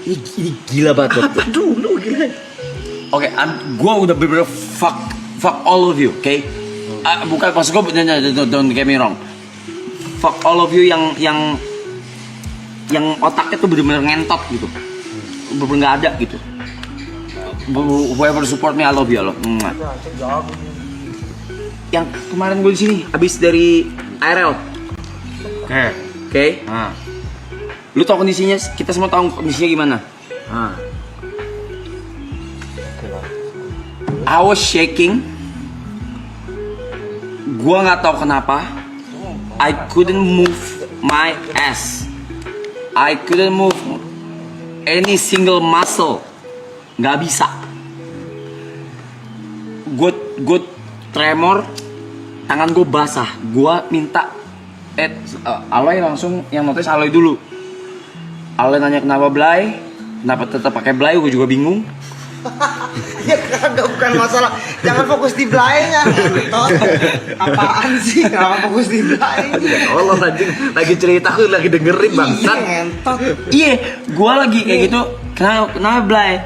Ini gila banget. Apa dulu gila? Oke, gue udah bener-bener fuck all of you, oke? Bukan maksud gue, don't get me wrong. Fuck all of you yang otaknya tuh bener-bener ngentot gitu, bener-bener nggak ada gitu. Whoever support me, I love you, I love. Yang kemarin gue di sini, abis dari IRL. Oke. Lu tau kondisinya, kita semua tahu kondisinya gimana. I was shaking. Gua nggak tahu kenapa. I couldn't move my ass. I couldn't move any single muscle. Nggak bisa. Gue tremor. Tangan gue basah. Gue minta Aloy langsung yang notice Aloy dulu. Aloy nanya kenapa Blay, kenapa tetap pakai Blay, gue juga bingung. Ya kagak, bukan masalah. Jangan fokus di belaynya. Apaan sih? Jangan fokus di belaynya. Allah lagi cerita, aku lagi dengerin bangsat. Iya, ngentot. Iya, gue lagi kayak gitu. Kenapa Blay?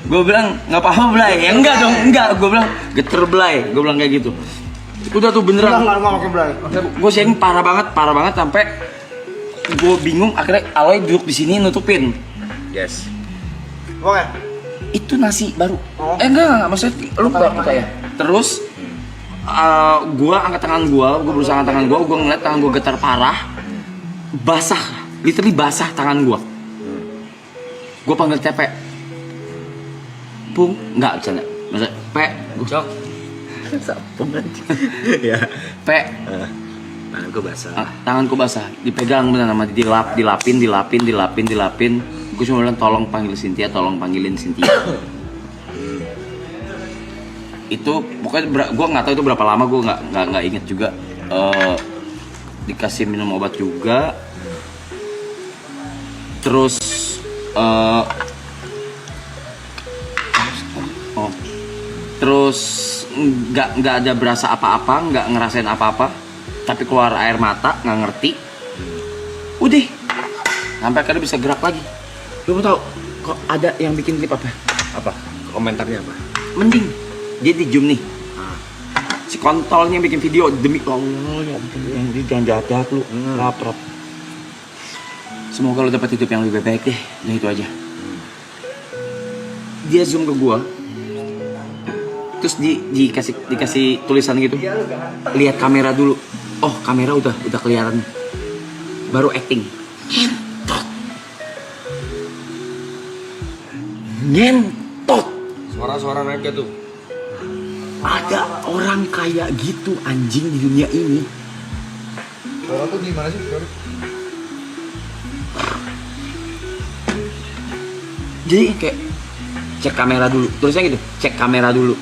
Gue bilang nggak apa-apa Blay. Ya enggak dong, enggak. Gue bilang geter Blay. Gue bilang kayak gitu. Udah tuh beneran. Enggak pakai belay. Gue sharing parah banget sampai gue bingung. Akhirnya Aloy duduk di sini nutupin. Yes. Oke. Itu nasi baru. Oh. Enggak, maksudnya lu buka ya. Terus gue angkat tangan gue berusaha angkat tangan gue ngeliat tangan gue getar parah, basah, literally basah tangan gue. Gue panggil Tepe, Pung, nggak bercanda, maksudnya Pe, Cok. Sapung aja. Ya. Pe, Tanganku basah. tanganku basah, dipegang bener sama dilapin. Gue cuma bilang tolong panggil Cynthia, tolong panggilin Cynthia. Itu pokoknya gue nggak tahu itu berapa lama, gue nggak inget juga. Dikasih minum obat juga. Terus terus nggak ada berasa apa-apa, nggak ngerasain apa-apa, tapi keluar air mata, nggak ngerti. Udah sampai akhirnya bisa gerak lagi. Lu mau tahu kok ada yang bikin klip apa? Apa? Komentarnya apa? Mending dia di zoom nih. Si kontolnya bikin video, demi Allah ya ampun, yang ini jangan jahat lu, lapar. Semoga lu dapat hidup yang lebih baik deh. Nah itu aja. Dia zoom ke gua, terus dikasih tulisan gitu. Lihat kamera dulu. Oh kamera udah kelihatan. Baru acting. Ngentot. Suara-suara naiknya tuh. Ada orang kayak gitu anjing di dunia ini. Suara tuh gimana sih? Jadi kayak cek kamera dulu, tulisnya gitu, cek kamera dulu.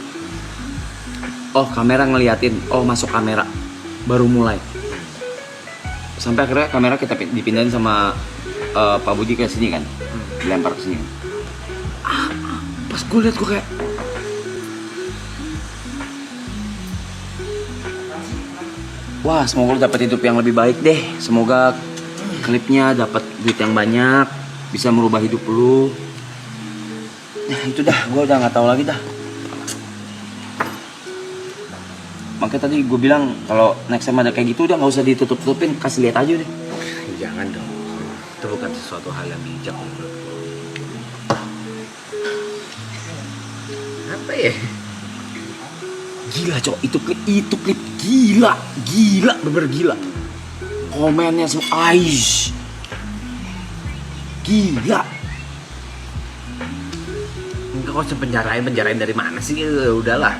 Oh kamera ngeliatin, oh masuk kamera, baru mulai. Sampai akhirnya kamera kita dipindahin sama Pak Budi ke sini kan, dilempar ke sini. Pas gue liat gue kayak, wah semoga lu dapat hidup yang lebih baik deh. Semoga klipnya dapat duit yang banyak, bisa merubah hidup lu. Nah itu dah, gue udah nggak tahu lagi dah. Makanya tadi gue bilang kalau next time ada kayak gitu udah nggak usah ditutup-tutupin, kasih lihat aja deh. Jangan dong. Itu bukan sesuatu hal yang bijak menurutku. Apa ya? Gila cok, itu klip gila, bener gila. Komennya semua aish, gila. Enggak kok penjarain dari mana sih? Udahlah.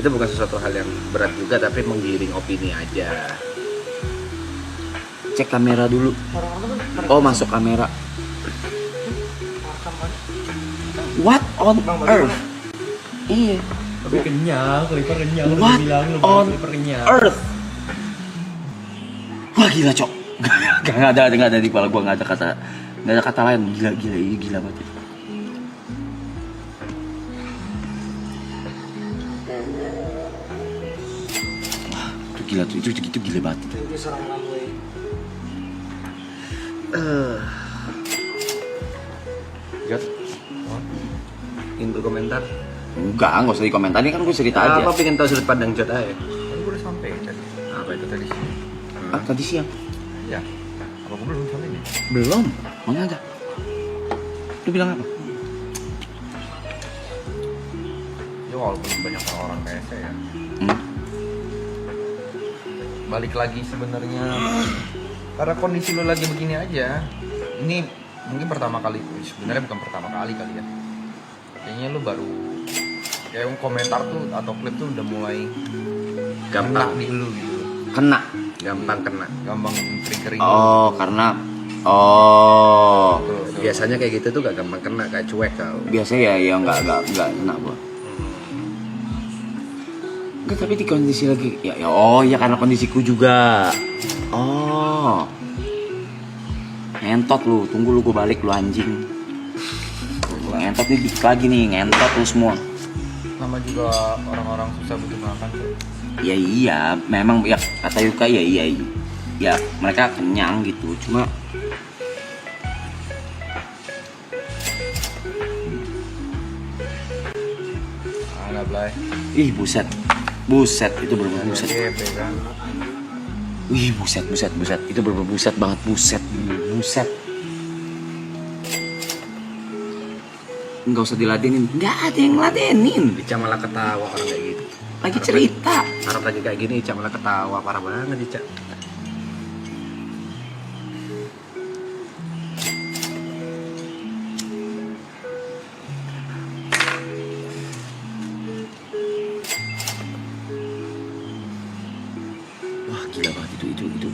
Itu bukan sesuatu hal yang berat juga, tapi menggiring opini aja. Cek kamera dulu. Oh masuk kamera. What on earth? Iya. Tapi kenyang, Clipper kenyang. What on earth? Wah gila cok. Gak ada di kepala gue, nggak ada kata lain. Gila banget. Gila tuh, itu gila banget. Jod, ingin berkomentar? Enggak usah dikomentarin kan gue cerita aja. Apa pengen tahu sudut pandang Jod aja? Kan gue udah sampai tadi. Apa itu tadi? Ah, tadi siang. Ya. Apa gue belum sampai nih? Belum. Mana ada? Lu bilang apa? Ya walaupun banyak orang kayak saya. Hmm. Balik lagi sebenarnya karena kondisi lo lagi begini aja. Ini mungkin pertama kali, sebenarnya bukan pertama kali kali ya. Kayaknya lo baru kayak komentar tuh atau klip tuh udah mulai Gampang. kena di lu gitu. Kena. Gampang kena. Gampang triggering. Oh, karena Betul. Biasanya kayak gitu tuh gak gampang kena, kayak cuek kau. biasanya ya enggak kena gua. Enggak, tapi di kondisi lagi oh ya karena kondisiku juga. Oh. Ngentot lu, tunggu lu gua balik lu anjing. Ngentot nih dikit lagi nih, ngentot lu semua. Sama juga orang-orang susah butuh makan tuh. Ya iya, memang ya kata Yuka ya iya. Ya mereka kenyang gitu, cuma Ada Blay. ih buset. Buset, itu bener-bener buset. Gap, ya kan. Wih, buset. Itu bener-bener buset banget, buset. Enggak usah diladenin. Enggak ada yang ngeladenin. Ica malah ketawa orang kayak gitu. Lagi cerita. Harap lagi kayak gini Ica malah ketawa, parah banget Ica. Wah, gila banget itu.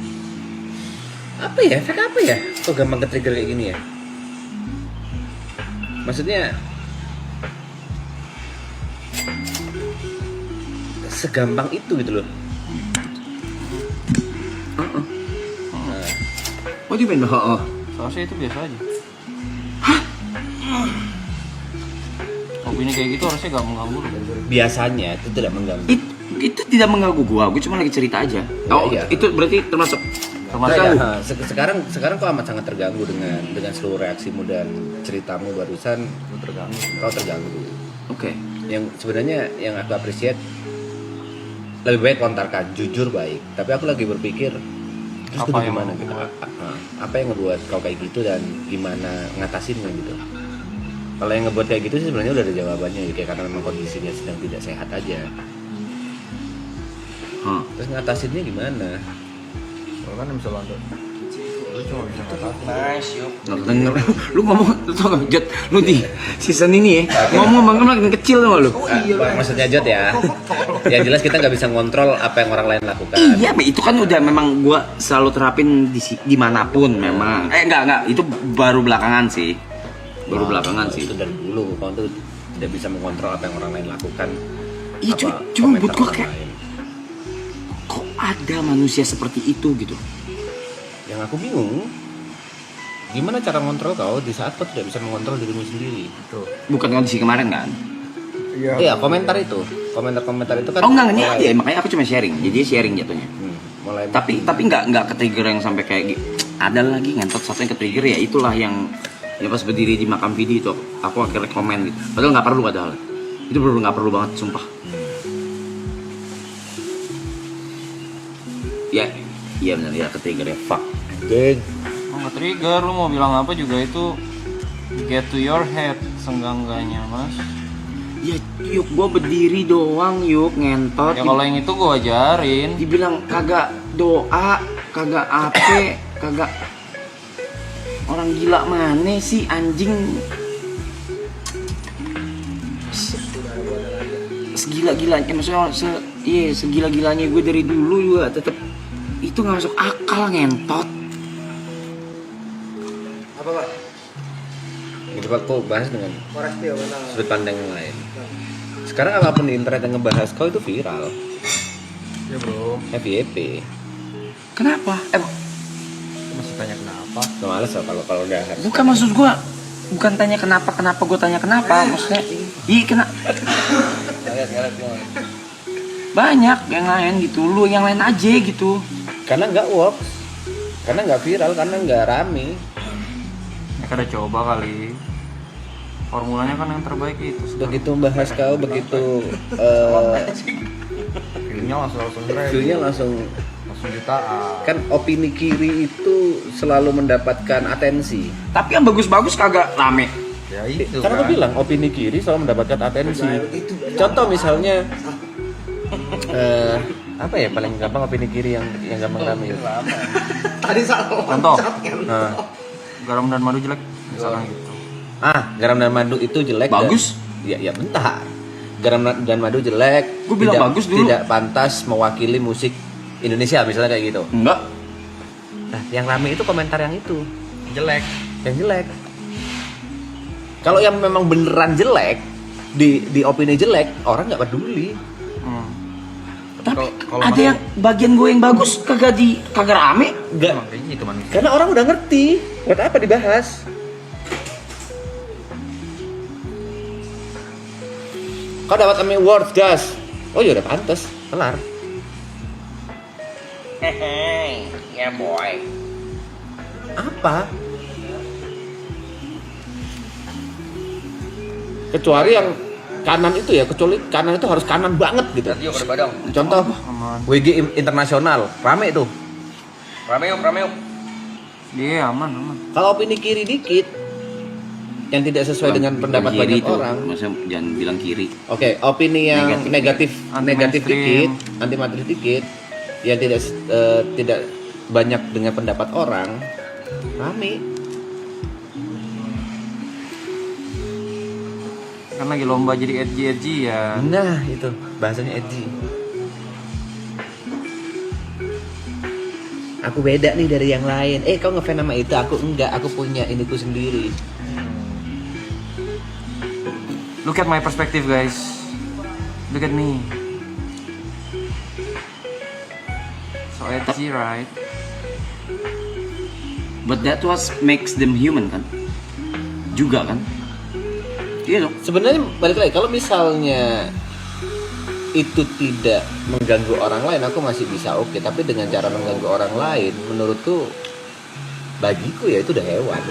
Apa ya? Efek apa ya? Kok gampang ke-trigger kayak gini ya? Maksudnya segampang itu gitu loh. Nah, What do you mean? Oh. Seharusnya itu biasa aja. Opini kayak gitu harusnya gak mengganggu lu. biasanya itu tidak mengganggu. Itu tidak mengganggu gua cuma lagi cerita aja. Oh, iya. itu berarti termasuk Nah, Termasuk ya, sekarang kau amat sangat terganggu dengan seluruh reaksimu dan ceritamu barusan. Kau terganggu. Oke. Yang sebenarnya yang aku appreciate lebih baik kontarkan, jujur baik. Tapi aku lagi berpikir terus Apa kudu yang gimana mau gitu? buat? Apa yang ngebuat kau kayak gitu dan gimana ngatasinnya gitu? Kalau yang ngebuat kayak gitu sih sebenarnya udah ada jawabannya ya, kayak karena memang kondisinya sedang tidak sehat aja. Terus ngatasinnya gimana? Kalau kan bisa bantu. Lu cuma bisa ngatasin. Nice, yuk. Nggak denger. Lu ngomong, lu tau gak, Jod, lu di season ini ya, ngomong makin kecil tau gak lu? Maksudnya Jod ya. Yang jelas kita nggak bisa ngontrol apa yang orang lain lakukan. Iya, itu kan udah memang gua selalu terapin dimanapun memang. Enggak, itu baru belakangan sih. Itu dari dulu kau tuh tidak bisa mengontrol apa yang orang lain lakukan. Iya, Apa cuma buat komentar gua orang kayak lain. kok ada manusia seperti itu gitu. Yang aku bingung, gimana cara ngontrol kau di saat kau tidak bisa mengontrol dirimu sendiri? Bukan kondisi kemarin kan? Iya, komentar itu kan. Oh enggak, ini mulai- aja, makanya aku cuma sharing. Jadi sharing jatuhnya. mulai. Tapi enggak ke-trigger yang sampai kayak gitu. Ada lagi ngentot satu yang ke-trigger ya itulah yang ya pas berdiri di makam Vidi itu aku akhirnya komen gitu. Padahal nggak perlu padahal. Itu bener nggak perlu banget sumpah. Ya, iya benar ya ke-trigger ya. Fuck. Anjing. Mau nge-trigger, lu mau bilang apa juga itu get to your head senggangganya mas. Ya yuk gua berdiri doang yuk ngentot. Ya kalau yang itu gua ajarin. Dibilang kagak doa, kagak ape, kagak orang gila mana sih anjing. Segila-gilanya maksudnya segila-gilanya gue dari dulu juga tetep itu nggak masuk akal ngentot. Apa, Pak? Coba aku bahas dengan Koreksi ya, mana? sudut pandang yang lain. Sekarang apapun di internet yang ngebahas kau itu viral. Ya bro, FYP. Kenapa? masih tanya kenapa? Gak males loh kalau udah Bukan maksud gue bukan tanya kenapa gue tanya kenapa maksudnya. Ih kena banyak yang lain gitu, lu yang lain aja gitu. karena nggak work, karena nggak viral, karena nggak rame. Mereka udah coba kali. Formulanya kan yang terbaik itu. Begitu membahas kau, begitu View-nya langsung keren. view-nya langsung Jutaan. kan opini kiri itu selalu mendapatkan atensi. Tapi yang bagus-bagus kagak rame. Ya itu Karena kan. aku bilang opini kiri selalu mendapatkan atensi. Contoh misalnya apa ya paling gampang opini kiri yang gampang rame itu. Tadi salah Contoh. loncat kan. Nah, Garam dan madu jelek, misalkan gitu. garam dan madu itu jelek. Bagus? Ya bentar. Garam dan madu jelek. Gua bilang bagus dulu. Tidak pantas mewakili musik Indonesia misalnya kayak gitu. Enggak. Nah, yang rame itu komentar yang itu, Jelek. yang jelek. Kalau yang memang beneran jelek, di opini jelek, orang nggak peduli. Tapi Kalau ada masih- yang bagian gue yang bagus kagak rame. Nggak, Emang kayak gitu manusia. karena orang udah ngerti. Buat apa dibahas? Kau dapat Emmy Award, gas. Oh ya udah pantas, kelar. Ya boy. Apa? Kecuali yang kanan itu ya, kecuali kanan itu harus kanan banget gitu. Yuk pada badang. Contoh Aman. WG internasional, rame tuh. Rame yuk. Dia aman. Kalau opini kiri dikit, yang tidak sesuai dengan pendapat Kiri banyak itu, orang. maksudnya jangan bilang kiri. Oke, opini yang Negatif. negatif Anti-mainstream. dikit, anti materi dikit, yang tidak banyak dengan pendapat orang, rame. Kan lagi lomba jadi edgy ya. Nah, itu bahasanya edgy. Aku beda nih dari yang lain. Kau ngefans sama itu, aku enggak. Aku punya iniku sendiri. Look at my perspective, guys. Look at me. So edgy, right? But that was makes them human kan? Juga kan? Iya dong. Sebenarnya balik lagi, kalau misalnya itu tidak mengganggu orang lain, aku masih bisa oke. Tapi dengan cara mengganggu orang lain, menurutku, bagiku ya itu udah hewan.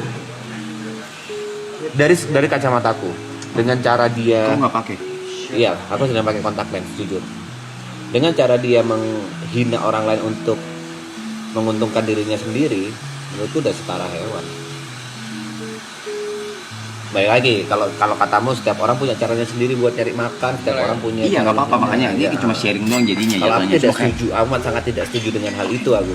Dari kacamataku, dengan cara dia, Kau nggak pakai. iya, aku sedang pakai kontak lens, jujur. Dengan cara dia menghina orang lain untuk menguntungkan dirinya sendiri, menurutku udah setara hewan. Baik lagi, kalau katamu setiap orang punya caranya sendiri buat cari makan, setiap orang punya. Iya nggak caranya apa-apa, makanya sendiri. ini cuma sharing doang jadinya. Kalau aku jatuhnya. tidak Cuma kayak- setuju, amat sangat tidak setuju dengan hal itu aku.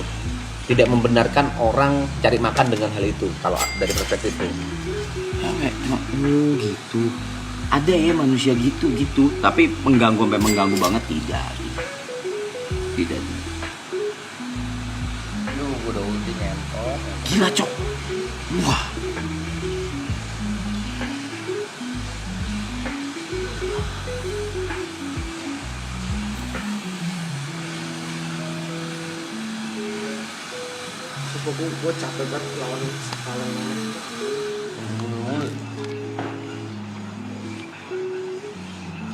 Tidak membenarkan orang cari makan dengan hal itu. Kalau dari perspektifku. Kayak cuma, oh gitu. Ada ya manusia gitu. Tapi mengganggu sampai mengganggu banget tidak. Tidak. Lu udah ulti ngentot. Gila cok. Wah. Gue capek banget lawan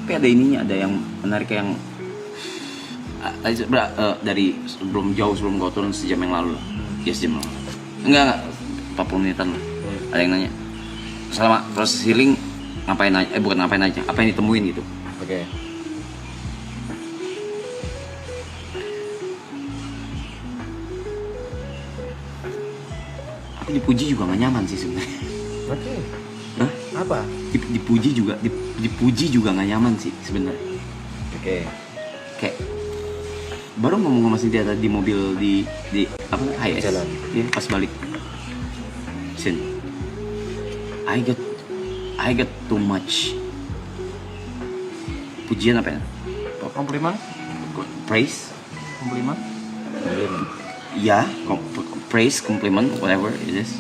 Tapi ada ininya, ada yang menarik yang dari sebelum gua turun sejam yang lalu lah. Ya sejam lalu. Enggak 40 menitan lah. Ada yang nanya, selama proses healing ngapain aja? Bukan ngapain aja, apa yang ditemuin gitu. Oke. Tapi dipuji juga gak nyaman sih sebenarnya. Oke. Hah? Apa? Dipuji juga gak nyaman sih sebenarnya. Oke. Kayak baru ngomong sama Cynthia tadi di mobil di apa HS Jalan. ya pas balik Sin, I got too much pujian apa ya, Komplimen? praise Komplimen? ya, praise, compliment, whatever it is.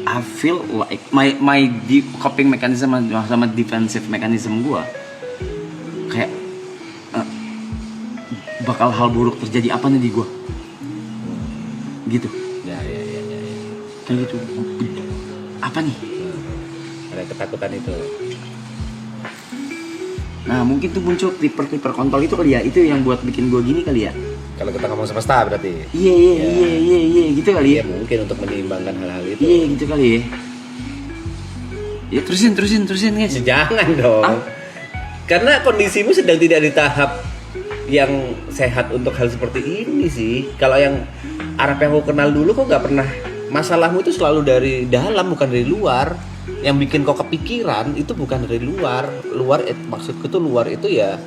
I feel like my coping mechanism sama defensive mechanism gua kayak bakal hal buruk terjadi apa nih di gua gitu, Ya. kayak gitu. Apa nih? Ada ketakutan itu. Nah mungkin tuh muncul clipper kontol itu kali ya, itu yang buat bikin gua gini kali ya. Kalau kita ngomong semesta berarti. Iya gitu kali Iya ya. mungkin untuk menyeimbangkan hal-hal itu. Iya gitu kali ya. Ya terusin guys. Jangan dong. Karena kondisimu sedang tidak di tahap yang sehat untuk hal seperti ini sih. Kalau yang Arab yang aku kenal dulu kok nggak pernah, masalahmu itu selalu dari dalam bukan dari luar. Yang bikin kau kepikiran itu bukan dari luar. Maksudku tuh luar itu ya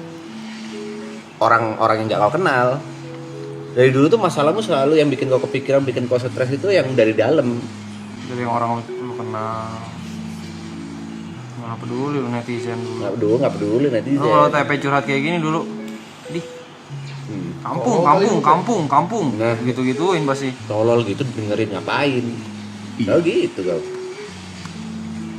orang-orang yang nggak kau kenal. Dari dulu tuh masalahmu selalu yang bikin kau kepikiran, bikin kau stres itu yang dari dalam. Dari yang orang lu kenal. Nggak peduli lu netizen dulu. Nggak peduli netizen. Lu kalau TP curhat kayak gini dulu, di kampung, Nah. gitu-gituin pasti. Tolol gitu dengerin ngapain? Nah gitu kau.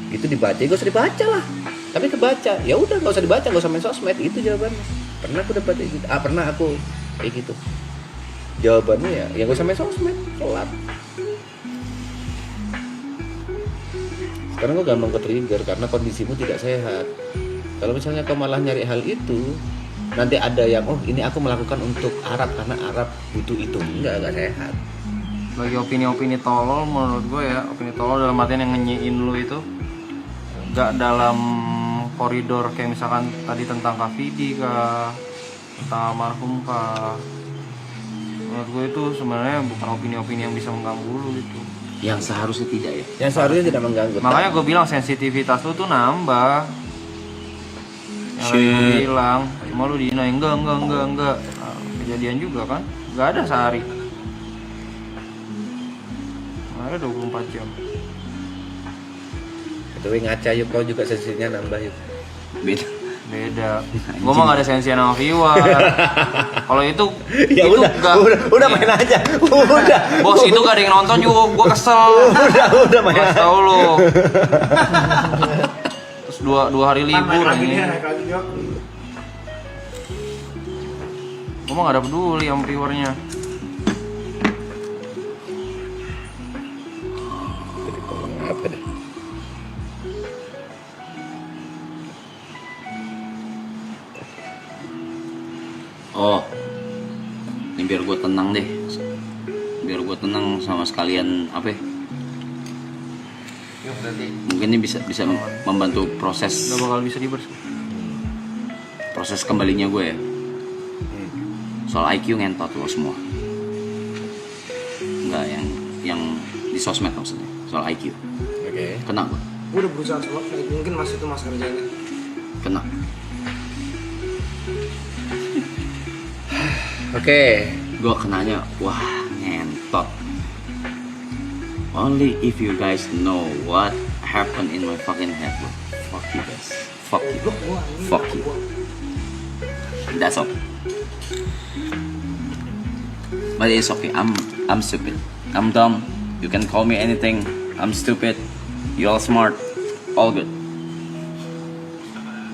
Gitu dibaca, gak usah dibaca lah. Tapi kebaca, ya udah gak usah dibaca, gak usah main sosmed, itu jawabannya. Pernah aku dapat gitu, pernah aku kayak gitu. Jawabannya ya gak usah main sosmed, kelar. Sekarang kau gampang ke-trigger karena kondisimu tidak sehat. Kalau misalnya kau malah nyari hal itu, nanti ada yang ini aku melakukan untuk Arab karena Arab butuh itu, enggak sehat. Bagi opini-opini tolol menurut gue ya, opini tolol dalam artian yang ngenyiin lu itu gak dalam koridor kayak misalkan tadi tentang Kak Vidi kah, tentang almarhum kah. Menurut gue itu sebenarnya bukan opini-opini yang bisa mengganggu lu gitu. Yang seharusnya tidak ya. Yang seharusnya tidak mengganggu. Makanya gue bilang sensitivitas lu tuh nambah. Yang lagi gue bilang, cuma lu dihinain enggak. Nah, kejadian juga kan, gak ada sehari. Ada 24 jam. Itu ngaca yuk, kau juga sensasinya nambah yuk. Beda. Gue mah gak ada sensi sama viewer. Kalau itu Ya itu udah main aja. Udah. Bos itu gak ada yang nonton juga, gue kesel. Udah main aja. Tahu lu. Terus dua hari libur ini. Gue mah gak ada peduli sama viewernya. Apa deh? Oh, ini biar gue tenang deh. Biar gue tenang sama sekalian apa ya? Yuk berarti. Mungkin ini bisa membantu proses Gak bakal bisa dibers. kembalinya gue ya. Soal IQ ngentot lo semua. Enggak yang di sosmed maksudnya. Soal IQ. Oke. Kena gue. Gue udah berusaha semua, mungkin mas itu mas kerjanya. Kena. Oke. Gue kenanya, wah ngentot. Only if you guys know what happened in my fucking head, bro. Fuck you guys. Fuck you. Fuck you. That's all. But it's okay. I'm stupid. I'm dumb. You can call me anything. I'm stupid. You all smart. All good.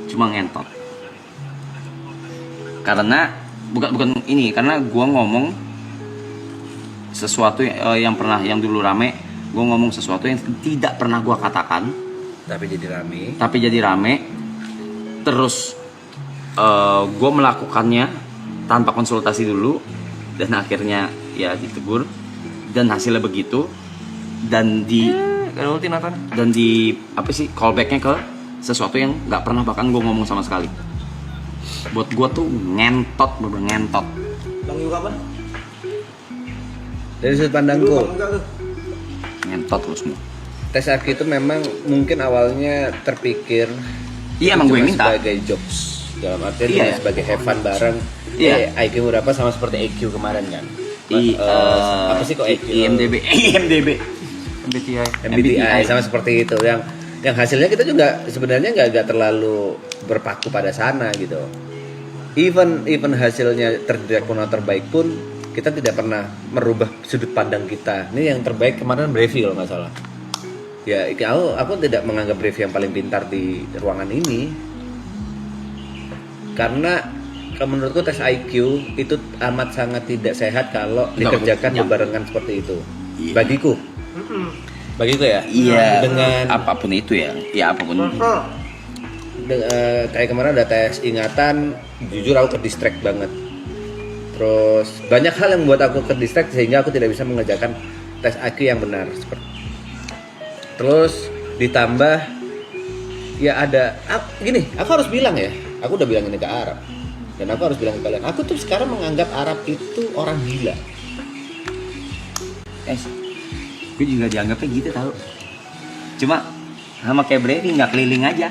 Cuma ngentot. Karena bukan ini, karena gua ngomong sesuatu yang dulu rame. Gua ngomong sesuatu yang tidak pernah gua katakan, Tapi jadi rame. Terus gue melakukannya tanpa konsultasi dulu, dan akhirnya ya ditegur, dan hasilnya begitu, dan Gak ada ulti Nathan. dan di apa sih callbacknya ke sesuatu yang nggak pernah bahkan gue ngomong sama sekali. Buat gue tuh ngentot, bener ngentot. Bang Yuka apa? Dari sudut pandangku, Enggak tuh. Ngentot lo semua. tes IQ itu memang mungkin awalnya terpikir Iya emang gue yang cuma minta. sebagai jokes, dalam artian Iya. cuma sebagai have fun bareng. Iya. IQ berapa sama seperti EQ kemarin kan? Apa sih kok EQ? IMDb. MBTI. MBTI sama seperti itu, yang hasilnya kita juga sebenarnya nggak terlalu berpaku pada sana gitu. Even hasilnya terbaik pun atau terbaik pun kita tidak pernah merubah sudut pandang kita. Ini yang terbaik kemarin Brevi kalau nggak salah. Ya, aku tidak menganggap Brevi yang paling pintar di ruangan ini, karena menurutku tes IQ itu amat sangat tidak sehat kalau dikerjakan Nggak, berbarengan seperti itu. Iya. Bagiku ya. Iya. Dengan apapun itu ya. Ya apapun. kayak kemarin ada tes ingatan, jujur aku ke-distract banget. Terus banyak hal yang membuat aku ke-distract sehingga aku tidak bisa mengerjakan tes IQ yang benar. Terus ditambah ya ada gini, aku harus bilang ya, aku udah bilang ini ke Arab dan aku harus bilang ke kalian, aku tuh sekarang menganggap Arab itu orang gila. Gue juga dianggapnya gitu tau. Cuma sama kayak Brady nggak keliling aja.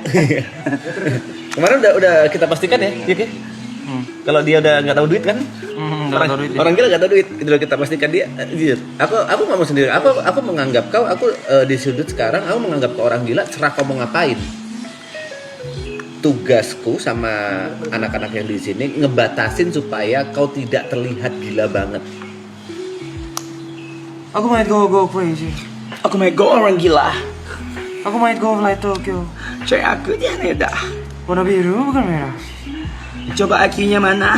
Kemarin udah kita pastikan ya, Yuk, ya? Kalau dia udah nggak tahu duit kan, orang gila nggak tahu duit, itu udah kita pastikan dia. Jujur, aku ngomong sendiri, aku menganggap kau, di sudut sekarang, aku menganggap kau orang gila, serah kau mau ngapain. Tugasku sama anak-anak yang di sini ngebatasin supaya kau tidak terlihat gila banget. Aku might go crazy. Aku mau go orang gila. Aku might go fly Tokyo. Coy aku jangan dah. Warna biru bukan merah. Coba IQ-nya mana?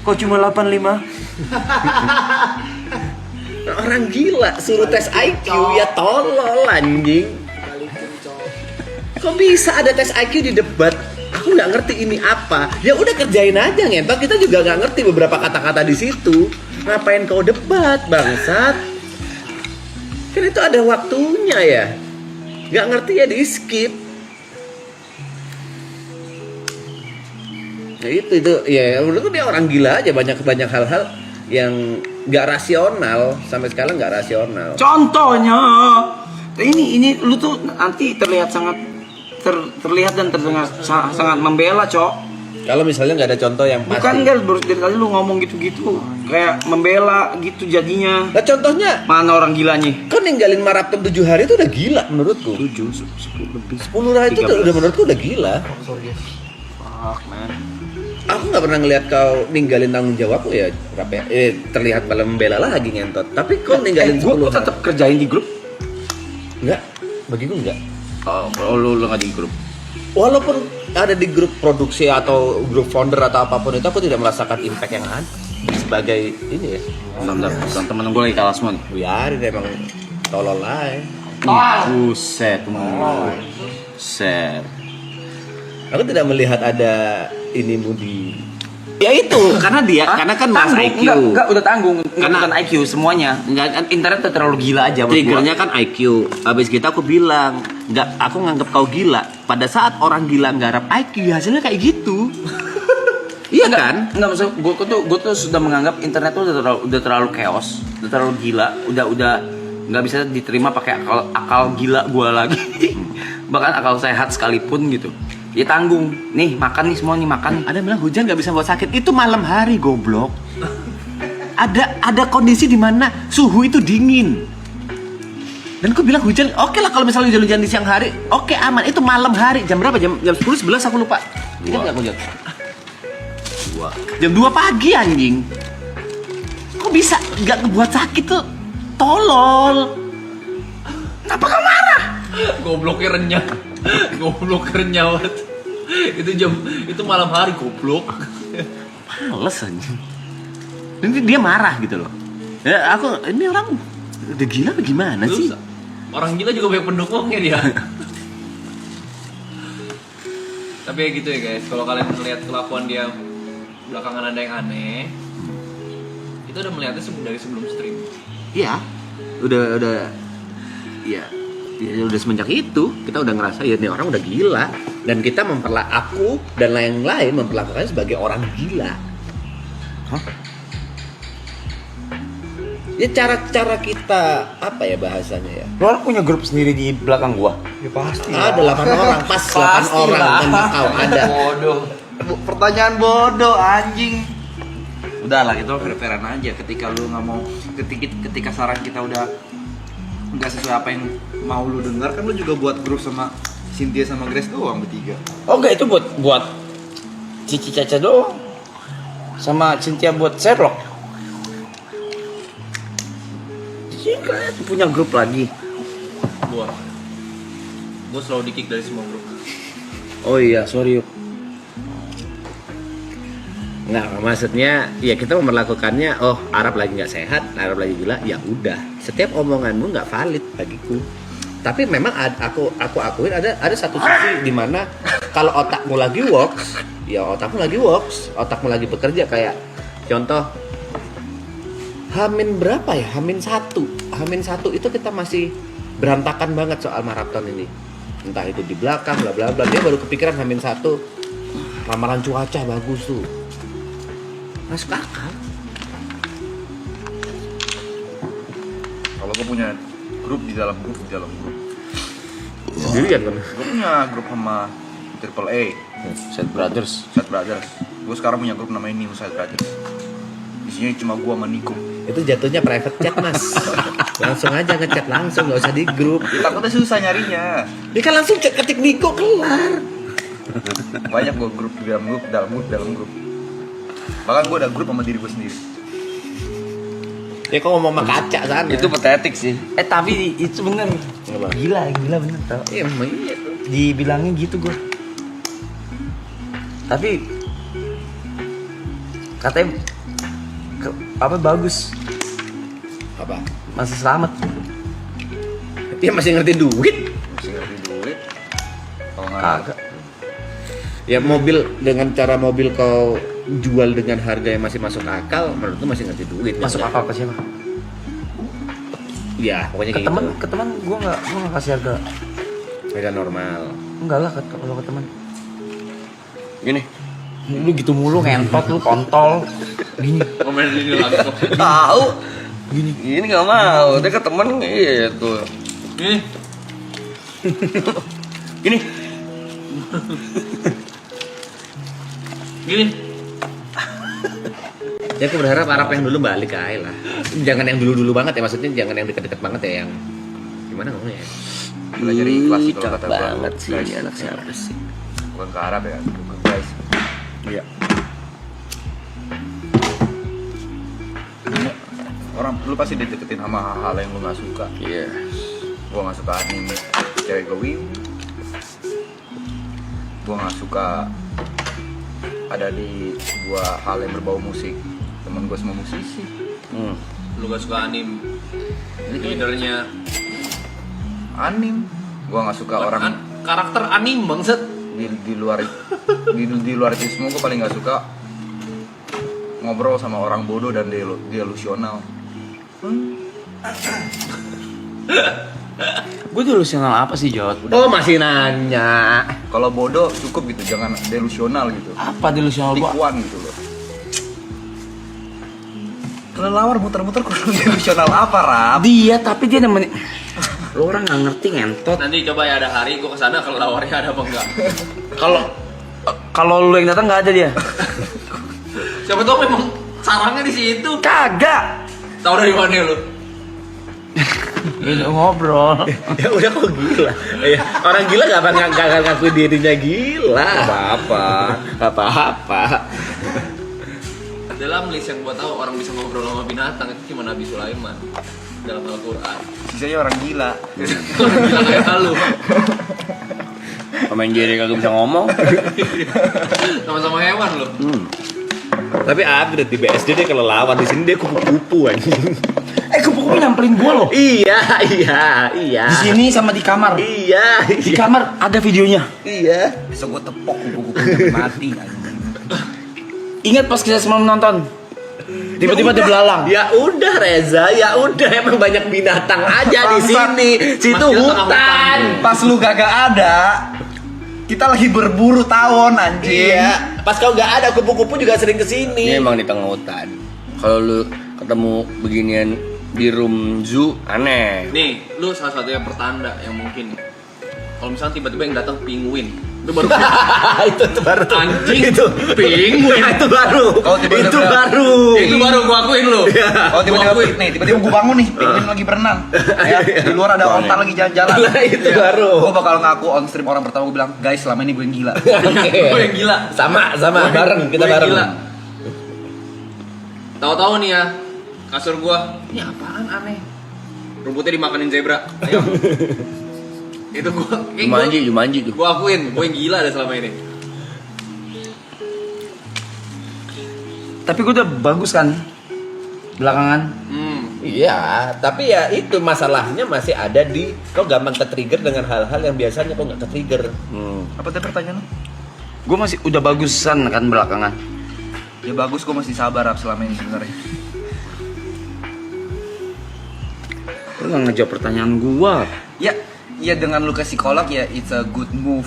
Kok cuma 85? Orang gila suruh tes IQ ya tolol anjing. Kok bisa ada tes IQ di debat? Aku nggak ngerti ini apa. Ya udah kerjain aja ngentot. Kita juga nggak ngerti beberapa kata-kata di situ. Ngapain kau debat bangsat? Kan itu ada waktunya ya. Nggak ngerti ya di skip. Nah itu ya menurutku dia orang gila aja, banyak hal-hal yang nggak rasional, sampai sekarang nggak rasional. Contohnya ini lu tuh nanti terlihat sangat terlihat dan terdengar sangat membela, Cok. Kalau misalnya nggak ada contoh yang pasti. Bukan enggak, baru dari tadi lu ngomong gitu-gitu kayak membela gitu jadinya. Nah contohnya Mana orang gilanya? kan ninggalin maraton 7 hari itu udah gila menurutku. 7, 10 lebih. 10 hari itu udah menurutku udah gila. Fuck, man. Aku nggak pernah ngeliat kau ninggalin tanggung jawab ya, berapa ya? Terlihat malah membela lagi ngentot. Tapi kau ninggalin 10 Gue hari. tetap kerjain di grup. Enggak, bagiku enggak. Oh, lu nggak di grup. Walaupun ada di grup produksi atau grup founder atau apapun itu, aku tidak merasakan impact yang ada sebagai ini ya. Bentar, temen gue lagi kalah semua nih. Biarin emang tolol aja. Buset, Buset. Aku tidak melihat ada inimu di. Ya itu, karena kan mas IQ. Enggak, udah tanggung. Karena bukan IQ semuanya. Internet udah terlalu gila aja. Triggernya kan IQ. Habis gitu aku bilang, aku nganggap kau gila. Pada saat orang gila nggarap IQ, hasilnya kayak gitu. Iya kan? Enggak, maksud gue tuh sudah menganggap internet tuh udah terlalu chaos, udah terlalu gila, udah nggak bisa diterima pakai akal gila gue lagi. Bahkan akal sehat sekalipun gitu. Ya tanggung, nih makan nih semua nih makan. Ada bilang hujan nggak bisa buat sakit, itu malam hari goblok. Ada kondisi di mana suhu itu dingin. Dan aku bilang hujan, oke lah kalau misalnya hujan di siang hari, oke aman. Itu malam hari, jam berapa? Jam 10, 11 aku lupa. Ingat nggak aku jam? 2. Jam 2 pagi anjing. Kok bisa nggak kebuat sakit tuh? Tolol. Kenapa kau marah? Gobloknya renyah. Banget. Itu malam hari goblok. Males anjing. Nanti dia marah gitu loh. Ya ini orang udah gila apa gimana sih? Orang gila juga banyak pendukungnya dia. Tapi ya gitu ya guys, kalau kalian melihat kelakuan dia belakangan ada yang aneh, itu udah melihatnya dari sebelum stream. Iya. Udah ya udah semenjak itu kita udah ngerasa ya ini orang udah gila dan kita aku dan lain-lain memperlakukannya sebagai orang gila. Hah? Ya cara kita apa ya bahasanya ya? Lu orang punya grup sendiri di belakang gua. Ya pasti. Ada 8 orang, pas 8 orang kau ada. Bodoh. Pertanyaan bodoh anjing. Udah lah, itu fair-fairan aja. Ketika lu nggak mau, ketika saran kita udah nggak sesuai apa yang mau lu dengar, kan lu juga buat grup sama Cynthia sama Grace doang bertiga. Oh enggak, itu buat Cici Caca doang. Sama Cynthia buat Sherlock. Cici kan punya grup lagi. Gua selalu di-kick dari semua grup. Oh iya, sorry yuk. Nggak, maksudnya ya kita memperlakukannya, oh Arab lagi nggak sehat, Arab lagi gila, ya udah. Setiap omonganmu nggak valid bagiku. Tapi memang aku akuin ada satu sisi di mana kalau otakmu lagi works, ya otakmu lagi bekerja. Kayak contoh Hamin berapa ya? Hamin satu itu kita masih berantakan banget soal maraton ini. entah itu di belakang bla bla bla, dia baru kepikiran H-1 ramalan cuaca bagus tuh, masuk akal. Kalau gue punya grup di dalam grup Sendirian kan? gue punya grup sama Triple A, Set Brothers. Sad Brothers. Gue sekarang punya grup namanya New Sad Brothers. Isinya cuma gue sama Niko. Itu jatuhnya private chat mas. Langsung aja ngechat langsung, nggak usah di grup. Takutnya susah nyarinya. Dia kan langsung ketik Niko kelar. Banyak gue grup dalam grup. Bahkan gue ada grup sama diri gue sendiri. Ya kok ngomong sama kaca sana. Itu patetik sih. Tapi itu bener. Kenapa? Gila bener tau. Iya emang iya tuh. Dibilangin gitu gue. Tapi katanya apa bagus, Apa? masih selamat. Dia masih ngerti duit. Masih ngerti duit. Kalau nggak Kagak. Ya mobil, dengan cara mobil kau jual dengan harga yang masih masuk akal, menurut lu masih ngerti duit. Masuk Maksudnya- akal ke siapa? Ya pokoknya Ke kayak teman, gitu. ke teman gue nggak kasih harga. Harga normal. Enggak lah kalau ke teman. Gini. Lu gitu mulu ngentot lu kontol. Gini. Komen ini lagi. Tahu. Gini nggak mau. Dia ke temen gitu. Nih, Gini. gini. Ya aku berharap Arab yang dulu balik aja lah. Jangan yang dulu-dulu banget ya, maksudnya jangan yang deket-deket banget ya, yang gimana ngomongnya ya? belajar ikhlas sih kalau kata gue. banget sih Guys. ini anak siapa sih? Bukan ke Arab ya, bukan guys. Iya. Orang lu pasti dideketin sama hal-hal yang lu nggak suka. Iya. Gua nggak suka anime cewek gue wibu. Gua nggak suka ada di sebuah hal yang berbau musik. Temen gue semua musisi. Lu gak suka anim. Leadernya Anim. Gua nggak suka orang karakter anim bangset. di luar di luar itu semua. Gue paling nggak suka ngobrol sama orang bodoh dan delusional. Gue delusional apa sih Jod? Oh masih nanya. Kalau bodoh cukup gitu, jangan delusional gitu. Apa delusional gua? Likuan gitu loh. Kelelawar muter-muter kurang delusional apa, Rap? Dia tapi dia nemenin. Lu orang nggak ngerti ngentot. Nanti coba ya ada hari gua kesana kalau lawarnya ada apa enggak. Kalau lu yang datang nggak ada dia. Siapa tahu memang sarangnya di situ. Kagak. Tahu dari mana lu? Ini ngobrol. Ya udah kok gila. Ya, orang gila gak akan ngaku dirinya gila. Gak apa-apa. Dalam list yang gua tahu orang bisa ngobrol sama binatang itu cuma Nabi Sulaiman dalam Al-Qur'an. Sisanya orang gila. Orang gila kayak lu. Pemain Jerry kagak bisa ngomong. Sama-sama hewan lu. Tapi upgrade di BSD dia kelelawar, di sini dia kupu-kupu anjing. Kupu-kupu nyamperin gua loh. Iya. Di sini sama di kamar. Iya. Di kamar ada videonya. Iya. Besok gue tepok kupu-kupu sampai mati anjing. Ingat pas kita semalam nonton. Tiba-tiba dia belalang. Ya udah Reza, ya udah emang banyak binatang aja di sini. Situ Mas, kita tengah hutan. Pas lu kagak ada, kita lagi berburu tawon anjing. Iya. Pas kau nggak ada, kupu-kupu juga sering kesini. Ini emang di tengah hutan. Kalau lu ketemu beginian di room zoo aneh. Nih, lu salah satunya pertanda yang mungkin. Kalau misalnya tiba-tiba yang datang penguin, itu baru itu baru tuh. Anjing. Itu Penguin. itu baru. Kalau tiba-tiba itu bilang, baru. Itu baru gua akuin lu. Kalau tiba-tiba gue bangun nih, pengen lagi berenang. Ya, di luar ada onta lagi jalan-jalan. Nah, itu baru. Gue bakal ngaku on stream orang pertama gue bilang, guys selama ini gue yang gila. Gue yang gila. Sama Gua- bareng kita gua yang bareng. gila. Tahu-tahu nih ya, kasur gua, ini apaan aneh? Rumputnya dimakanin zebra. Ayo. Itu gua, Jumanji tuh. gua akuin, gua yang gila deh selama ini. Tapi gue udah bagus kan belakangan. Iya, tapi ya itu masalahnya masih ada di kau gampang ke-trigger dengan hal-hal yang biasanya kau nggak ke-trigger. Apa tadi pertanyaan lu? Gue masih udah bagusan kan belakangan. Ya bagus, gue masih sabar Rap, selama ini sebenarnya. Lu nggak ngejawab pertanyaan gue. Ya, Iya, dengan lu ke psikolog ya it's a good move.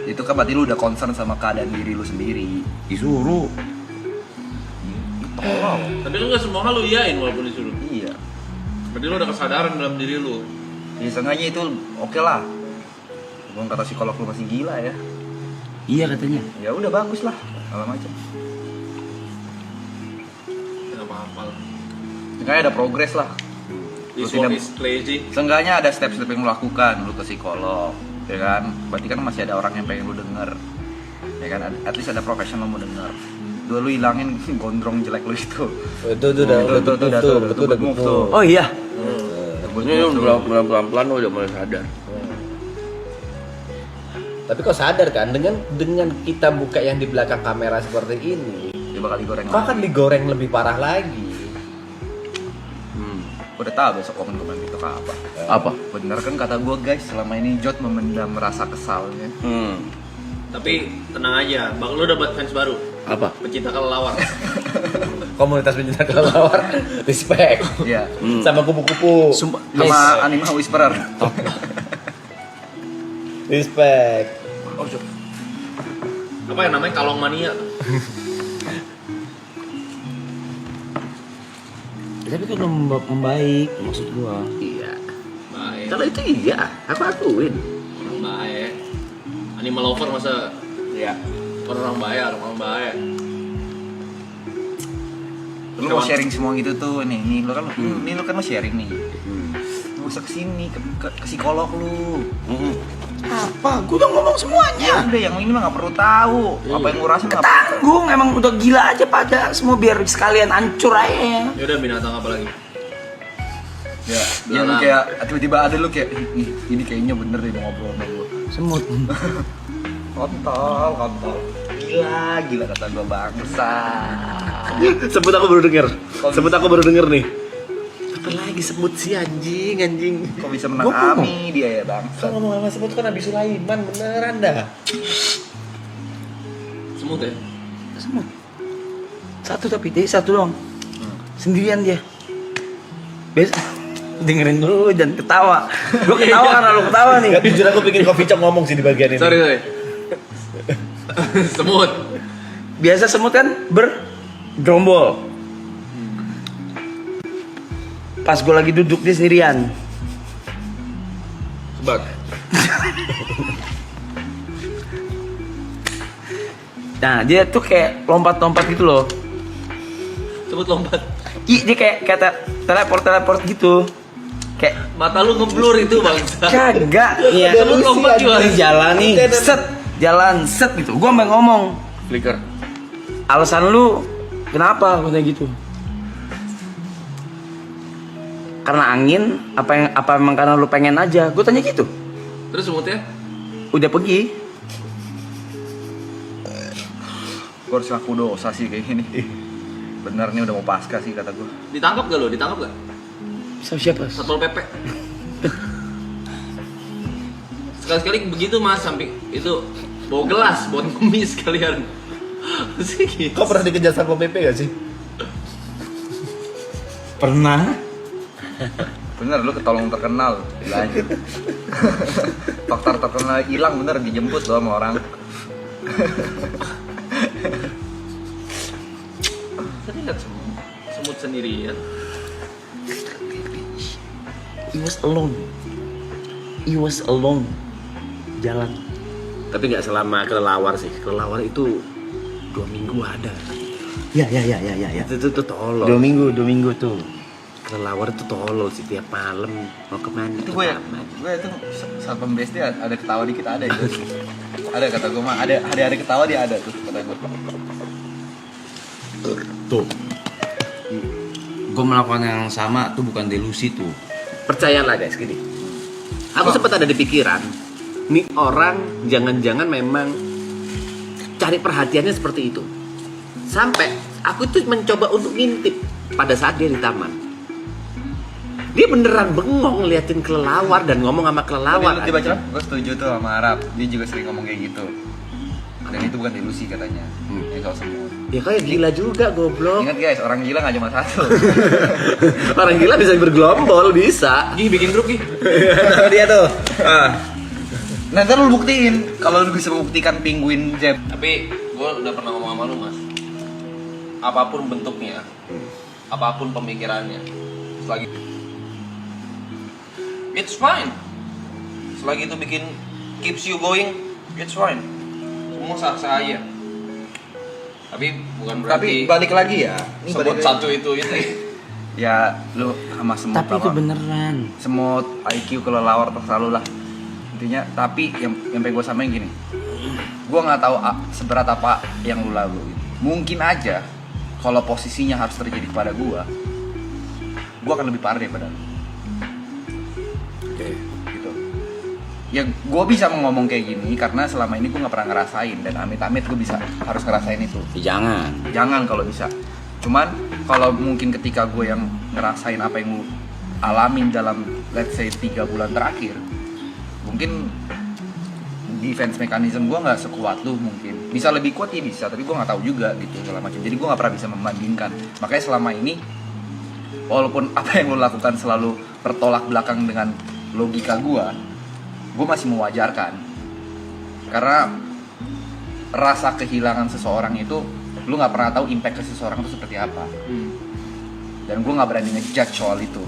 Itu kan berarti lu udah concern sama keadaan diri lu sendiri. Disuruh. Tolong. Tapi kan nggak semua hal lu iyain walaupun disuruh. Iya. Berarti lu ada kesadaran dalam diri lu. Ya seenggaknya itu oke lah. Bukan kata psikolog lu masih gila ya. Iya katanya. Ya udah bagus lah. Alam aja. Nggak apa-apa lah. Seenggaknya ada progres lah. This Lu work tidak- is lazy. Seenggaknya ada step-step yang lu lakukan, lu ke psikolog, ya kan? Berarti kan masih ada orang yang pengen lu denger, ya kan? At least ada profesional mau denger. Dua lu hilangin gondrong jelek lu itu. Itu udah Betul, udah move tuh. Oh iya. Ini pelan-pelan lo udah mulai sadar. Tapi kau sadar kan dengan kita buka yang di belakang kamera seperti ini, Dia bakal digoreng. kau akan digoreng lebih parah lagi. Udah tahu besok komen-komen gitu apa? Apa? Bener kan kata gua guys, selama ini Jot memendam rasa kesalnya. Tapi tenang aja, bang lu dapat fans baru. Apa? Pecinta kelelawar. Komunitas pencinta kelelawar, respect. Iya. Sama kupu-kupu, Sumpah. Sama Anima Whisperer. respect. Apa yang namanya kalong mania? Tapi kan membaik maksud gua. Iya. Baik. Kalau itu iya, aku akuin. Orang baik. Animal lover masa Iya. orang baik, orang baik. Lu mau sharing semua gitu tuh, nih lu kan mau sharing nih. Lu usah kesini ke psikolog lu. Apa? Gua udah ngomong semuanya. Ya udah, yang ini mah nggak perlu tahu. Apa yang lu rasain nggak perlu. Tanggung, emang udah gila aja pada semua biar sekalian hancur aja. Ya udah, binatang apa lagi? Ya, ya lu kayak tiba-tiba ada lu kayak ini kayaknya bener deh mau ngobrol sama gua. Semut. Kontol. Gila kata gua bangsa. Sebut aku baru denger nih. Apa lagi sebut si anjing. Kok bisa menangami dia ya bangsa. Kau ngomong sama sebut kan Nabi Sulaiman, beneran dah. Semut ya? Semut. Satu tapi dia satu doang. Sendirian dia. Bes dengerin dulu jangan ketawa. Gua ketawa karena lu ketawa nih. Gak jujur aku bikin coffee shop ngomong sih di bagian ini. Sorry. Semut. Biasa semut kan bergerombol. Pas gue lagi duduk dia sendirian. Sebab. Nah dia tuh kayak lompat-lompat gitu loh. Semut lompat. Dia kayak kata teleport gitu. Kayak Mata lu ngeblur itu bangsa. kagak. Iya. Semut lompat gimana? Ini jalan nih. Set gitu. Gue sampai ngomong. Flicker. Alasan lu kenapa katanya gitu? Karena angin, apa emang karena lu pengen aja? Gue tanya gitu. Terus semutnya? Udah pergi. Gua harus ngaku dosa sih kayak gini. Bener nih udah mau pasca sih kata gua. Ditangkap gak lo? Ditangkap gak? Siapa? Satpol PP. Sekali-sekali begitu mas, sampai itu bawa gelas buat ngemis kalian. Sih gitu. Kau pernah dikejar Satpol PP gak sih? Pernah. Bener lu ketolong terkenal. Lanjut. Faktor terkenal hilang bener dijemput loh sama orang. Tadi lihat semut sendirian. He was alone. Jalan. Tapi nggak selama kelelawar sih. Kelelawar itu 2 minggu ada. Ya. Itu tolol. 2 minggu tuh. Kelelawar itu tolol sih, tiap malam mau kemana? Itu gue itu saat pembes dia ada ketawa dikit ada itu. Ada kata gue mah ada ketawa dia ada tuh kata gue. Tuh. Gue melakukan yang sama tuh bukan delusi tuh. Percayalah guys, gini. Aku sempat ada di pikiran, nih orang jangan-jangan memang cari perhatiannya seperti itu. Sampai aku tuh mencoba untuk ngintip pada saat dia di taman. Dia beneran bengong ngeliatin kelelawar dan ngomong sama kelelawar. Dia baca, gue setuju tuh sama Arab. Dia juga sering ngomong kayak gitu. Dan itu bukan delusi katanya. Yang soal semut. Ya kayak gila juga goblok. Ingat guys, orang gila nggak cuma satu. Orang gila bisa bergelombol, bisa. Gih bikin grup gih. Nah, dia tuh. Nah, ntar lu buktiin kalau lu bisa membuktikan penguin Jeb. Tapi gue udah pernah ngomong sama lu mas, apapun bentuknya, apapun pemikirannya, selagi it's fine, selagi itu bikin keeps you going, it's fine, semua sah-sah aja. Tapi bukan berarti balik lagi ya. sebut satu itu. Ya lu sama semut Tapi itu apa? beneran. Semut, IQ, kelelawar terserah lu lah. Intinya, tapi yang pengen gue samain gini, gue nggak tahu seberat apa yang lu laluin. Mungkin aja kalau posisinya harus terjadi kepada gue akan lebih parah daripada lu. Gitu. Ya gue bisa ngomong kayak gini karena selama ini gue nggak pernah ngerasain, dan amit-amit gue harus ngerasain itu. Jangan kalau bisa. Cuman kalau mungkin ketika gue yang ngerasain apa yang lu alamin dalam let's say 3 bulan terakhir, mungkin defense mechanism gue nggak sekuat lu, mungkin bisa lebih kuat ya bisa, tapi gue nggak tahu juga gitu segala macam. Jadi gue nggak pernah bisa membandingkan. Makanya selama ini walaupun apa yang lu lakukan selalu bertolak belakang dengan logika gue masih mewajarkan, karena rasa kehilangan seseorang itu lu nggak pernah tahu impact ke seseorang itu seperti apa. Dan gue nggak berani ngejudge soal itu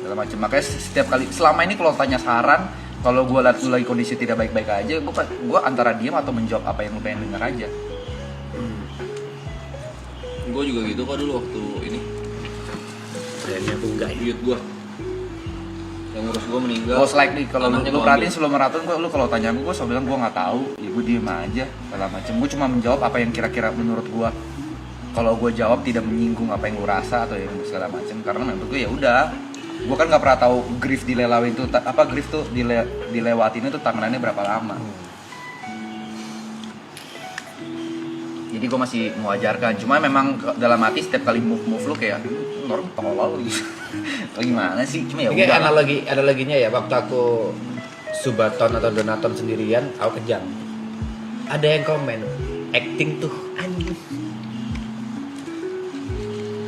segala macam. Makanya setiap kali selama ini kalau tanya saran, kalau gue lihat lu lagi kondisi tidak baik-baik aja, gue antara diam atau menjawab apa yang lu pengen denger aja. Gue juga gitu kok dulu waktu ini. Kayaknya aku enggak ya. Buyut gue yang ngurus gue meninggal. Most likely kalau Anaknya lu gua perhatiin ambil. sebelum maraton, lu kalau tanya gue selalu bilang gue nggak tahu, ya gue diem aja segala macam. Gue cuma menjawab apa yang kira-kira menurut gue. Kalau gue jawab tidak menyinggung apa yang lu rasa atau yang segala macam, karena menurut gue ya udah. Gue kan nggak pernah tahu grief dilewati itu apa, grief tuh dilewatin itu tangannya berapa lama. Jadi gue masih mewajarkan. Cuma memang dalam hati setiap kali move lu kayak orang tolol gitu. Gimana sih? Cuma ya Ini udah. analoginya ya, waktu aku subaton atau donaton sendirian, aku kejang. Ada yang komen, acting tuh anjing.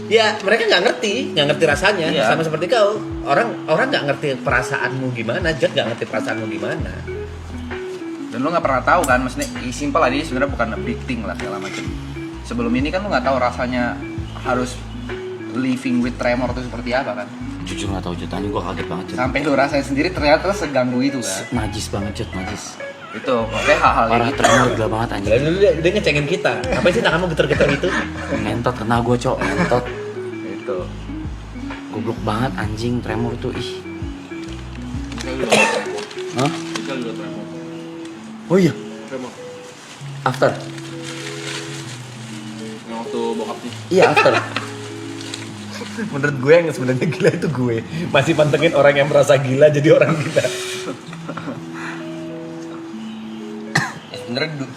Ya mereka nggak ngerti rasanya. Iya. Sama seperti kau, orang nggak ngerti perasaanmu gimana, Jod nggak ngerti perasaanmu gimana. Dan lu nggak pernah tahu kan, maksudnya simpel aja sebenarnya bukan a big thing lah segala macam. Sebelum ini kan lu nggak tahu rasanya harus living with tremor itu seperti apa kan. Jujur nggak tahu Jod, tadi gue kaget banget Jod. Sampai lu rasain sendiri ternyata seganggu itu kan. Najis banget Jod, najis. Itu kayak hal-hal kayak Parah, gitu. tremor gila banget anjing. Lalu dia ngecengin kita. Apa sih tanganmu geter-geter gitu? Ngentot kena gue cok, ngentot. Itu. Goblok banget anjing, tremor tuh ih. Hah? Kita juga tremor. Oh iya, Tremor. after. Yang waktu bokapnya. Iya after. Menurut gue yang sebenarnya gila itu gue. Masih pantengin orang yang merasa gila jadi orang gila. Sebenernya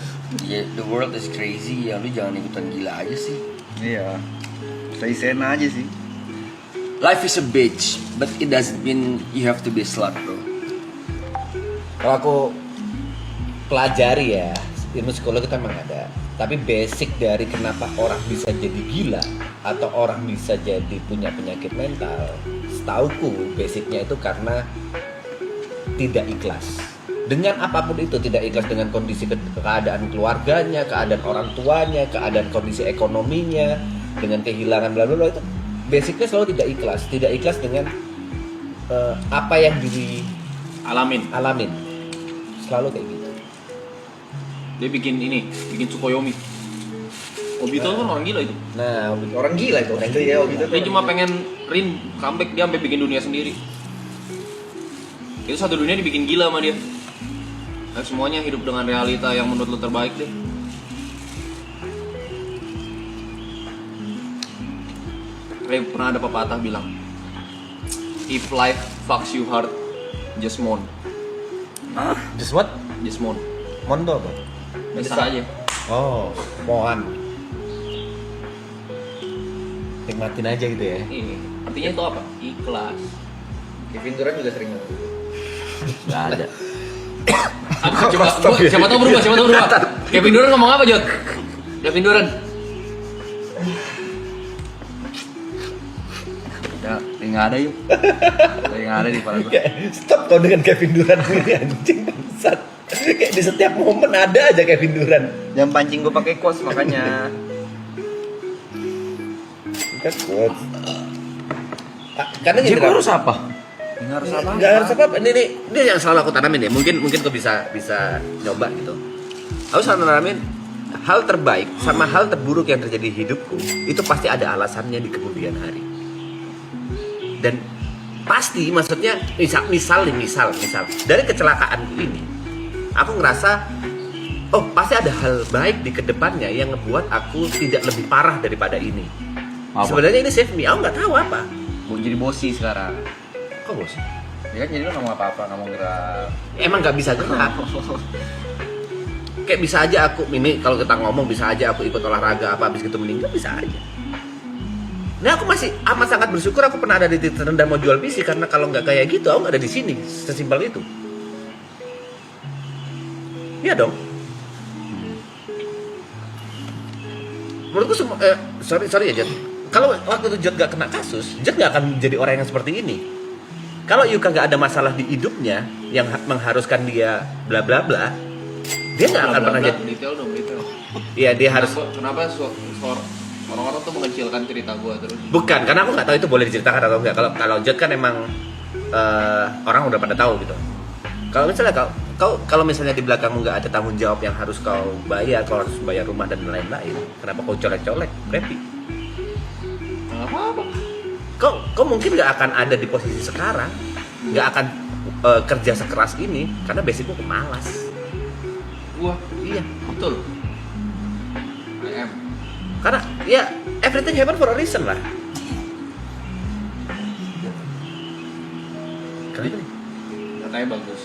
the world is crazy ya, lu jangan ikutan gila aja sih. Iya. Stay sane aja sih. Life is a bitch, but it doesn't mean you have to be slut bro. Kalau aku pelajari ya, ilmu psikologi kan memang ada. Tapi basic dari kenapa orang bisa jadi gila atau orang bisa jadi punya penyakit mental, setauku basicnya itu karena tidak ikhlas. Dengan apapun itu, tidak ikhlas dengan kondisi keadaan keluarganya, keadaan orang tuanya, keadaan kondisi ekonominya, dengan kehilangan bla bla bla, itu basicnya selalu tidak ikhlas. Tidak ikhlas dengan apa yang alamin. Selalu kayak gitu. Dia bikin Tsukuyomi. Obito kan orang gila itu. Nah, Orang gila itu. Dia cuma pengen comeback, dia sampai bikin dunia sendiri. Itu satu dunia dibikin gila sama dia. Dan semuanya hidup dengan realita yang menurut lu terbaik deh. Kayak pernah ada pepatah bilang, if life fucks you hard, just mourn. just what? Just mourn. Mondo apa? Bisa aja. Oh, mohon. Nikmatin aja gitu ya. Ini artinya itu apa? Ikhlas. Kevin Durant juga sering ngomong. Gak ada. Siapa tahu berubah. Kevin Durant ngomong apa, Jod? Kevin Durant. Ya, nggak ada yuk. Nggak ada di kepala gue. Stop kau dengan Kevin Durant ini anjing bangsat. Kayak di setiap momen ada aja Kevin Durant. Jangan pancing gue pakai quotes makanya. Kan quotes. Karena Jadi gini, gua harus apa? Nggak harus apa. nggak harus apa. Ini yang selalu aku tanamin ya. Mungkin kau bisa nyoba gitu. Aku selalu nanamin hal terbaik sama hal terburuk yang terjadi di hidupku itu pasti ada alasannya di kemudian hari. Dan pasti maksudnya misal dari kecelakaan ini aku ngerasa oh pasti ada hal baik di kedepannya yang ngebuat aku tidak lebih parah daripada ini. Apa? Sebenarnya ini save me, aku nggak tahu apa. Jadi bosi sekarang. Kok bos? Ya kan jadi lo ngomong apa-apa, ngomong gerak. Emang nggak bisa gerak. Kayak bisa aja aku ini kalau kita ngomong bisa aja aku ikut olahraga apa habis gitu meninggal bisa aja. Nah aku masih amat sangat bersyukur aku pernah ada di titik terendah mau jual PC karena kalau nggak kayak gitu aku nggak ada di sini sesimpel itu. Iya dong. Menurutku semua sorry ya Jod. Kalau waktu itu Jod gak kena kasus, Jod gak akan menjadi orang yang seperti ini. Kalau Yuka gak ada masalah di hidupnya yang mengharuskan dia bla bla bla, dia nggak akan pernah jadi. Detail dong, detail. Iya dia harus. Kenapa orang-orang tuh mengecilkan cerita gua terus? Bukan, karena aku nggak tahu itu boleh diceritakan atau enggak. Kalau Jod kan emang orang udah pada tahu gitu. Kalau misalnya kalau misalnya di belakangmu nggak ada tanggung jawab yang harus kau bayar, kau harus bayar rumah dan lain-lain, kenapa kau colek-colek, Prepi? Nggak apa-apa. Kau mungkin nggak akan ada di posisi sekarang, nggak akan kerja sekeras ini karena basicmu pemalas. Gua, Iya, betul. I am. karena ya everything happen for a reason lah. Kenapa nih? Katanya bagus.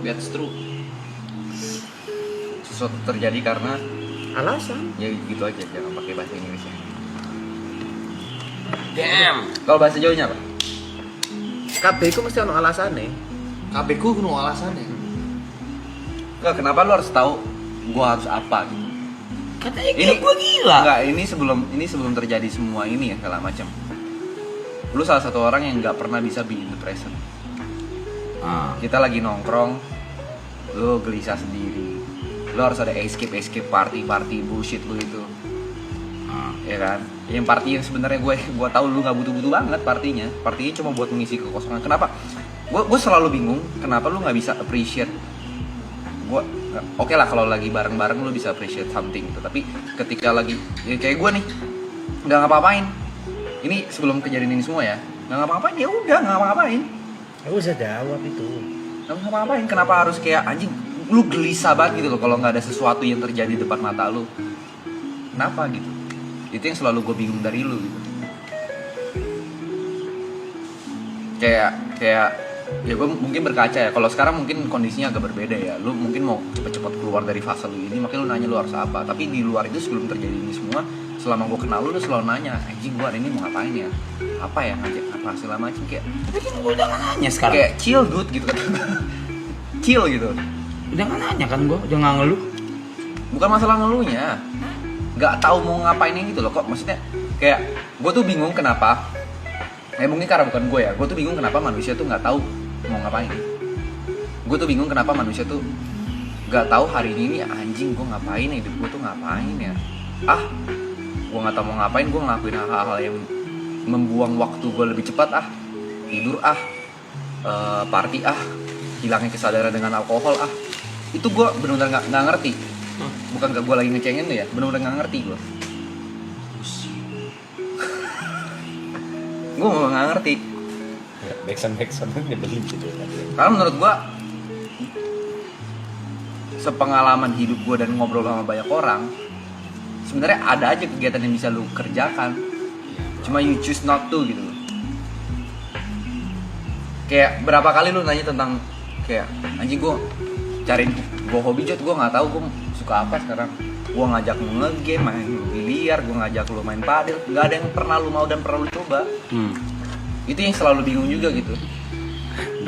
That's true. Sesuatu terjadi karena Alasan. ya gitu aja, jangan pakai bahasa Inggrisnya. Damn. Kalau bahasa Jawanya apa? KB ku mesti ono alasane. KB ku kudu alasannya. Enggak, kenapa lo harus tahu gua harus apa gitu? Katanya Ini gua gila. Enggak, ini sebelum terjadi semua ini ya segala macam. Lu salah satu orang yang nggak pernah bisa be in the present. Ah. Kita lagi nongkrong, lu gelisah sendiri. Lu harus ada escape party bullshit lu itu. Ya kan? Yang party yang sebenarnya gue tahu lu nggak butuh banget partinya. Partinya cuma buat mengisi kekosongan. Kenapa? Gue selalu bingung kenapa lu nggak bisa appreciate. Oke lah kalau lagi bareng-bareng lu bisa appreciate something gitu. Tapi ketika lagi ya kayak gue nih nggak ngapa-ngapain. Ini sebelum kejadian ini semua ya nggak ngapa-ngapain, ya udah nggak ngapa-ngapain. Aku bisa jawab itu. Nggak ngapa-ngapain. Kenapa harus kayak anjing? Lu gelisah banget gitu loh kalau nggak ada sesuatu yang terjadi depan mata lu. Kenapa gitu? Itu yang selalu gue bingung dari lu gitu. Kayak ya gue mungkin berkaca ya. Kalau sekarang mungkin kondisinya agak berbeda ya. Lu mungkin mau cepet-cepet keluar dari fase lu ini, makanya lu nanya lu harus apa. Tapi di luar itu sebelum terjadi ini semua, selama gue kenal lu selalu nanya, anjing gue hari ini mau ngapain ya? Apa ya ngajak apa segala macam kayak. Tapi kan gua udah nggak nanya sekarang. Kayak chill dude gitu kan. Chill gitu. Udah nggak nanya kan gua, udah nggak ngeluh. Bukan masalah ngeluhnya, nggak tahu mau ngapain gitu loh. Kok maksudnya kayak gue tuh bingung kenapa. Mungkin karena bukan gue ya. Gue tuh bingung kenapa manusia tuh nggak tahu mau ngapain. Gue tuh bingung kenapa manusia tuh nggak tahu hari ini anjing gue ngapain, hidup gue tuh ngapain ya. Gue nggak tahu mau ngapain. Gue ngelakuin hal-hal yang membuang waktu gue lebih cepat. Tidur party hilangin kesadaran dengan alkohol. Itu gue benar-benar nggak ngerti. Bukan gak gue lagi ngecengin lu ya, bener-bener gak ngerti gue. Gue gak ngerti. Backsound nyebelin gitu. Karena menurut gue sepengalaman hidup gue dan ngobrol sama banyak orang, sebenarnya ada aja kegiatan yang bisa lu kerjakan. Cuma you choose not to gitu loh. Kayak berapa kali lu nanya tentang kayak anjing gue cariin gue hobi Jod, gue gak tahu gue suka apa sekarang. Gue ngajak lu nge-game, main biliar, gue ngajak lu main padel, nggak ada yang pernah lu mau dan pernah lu coba. Itu yang selalu bingung juga gitu.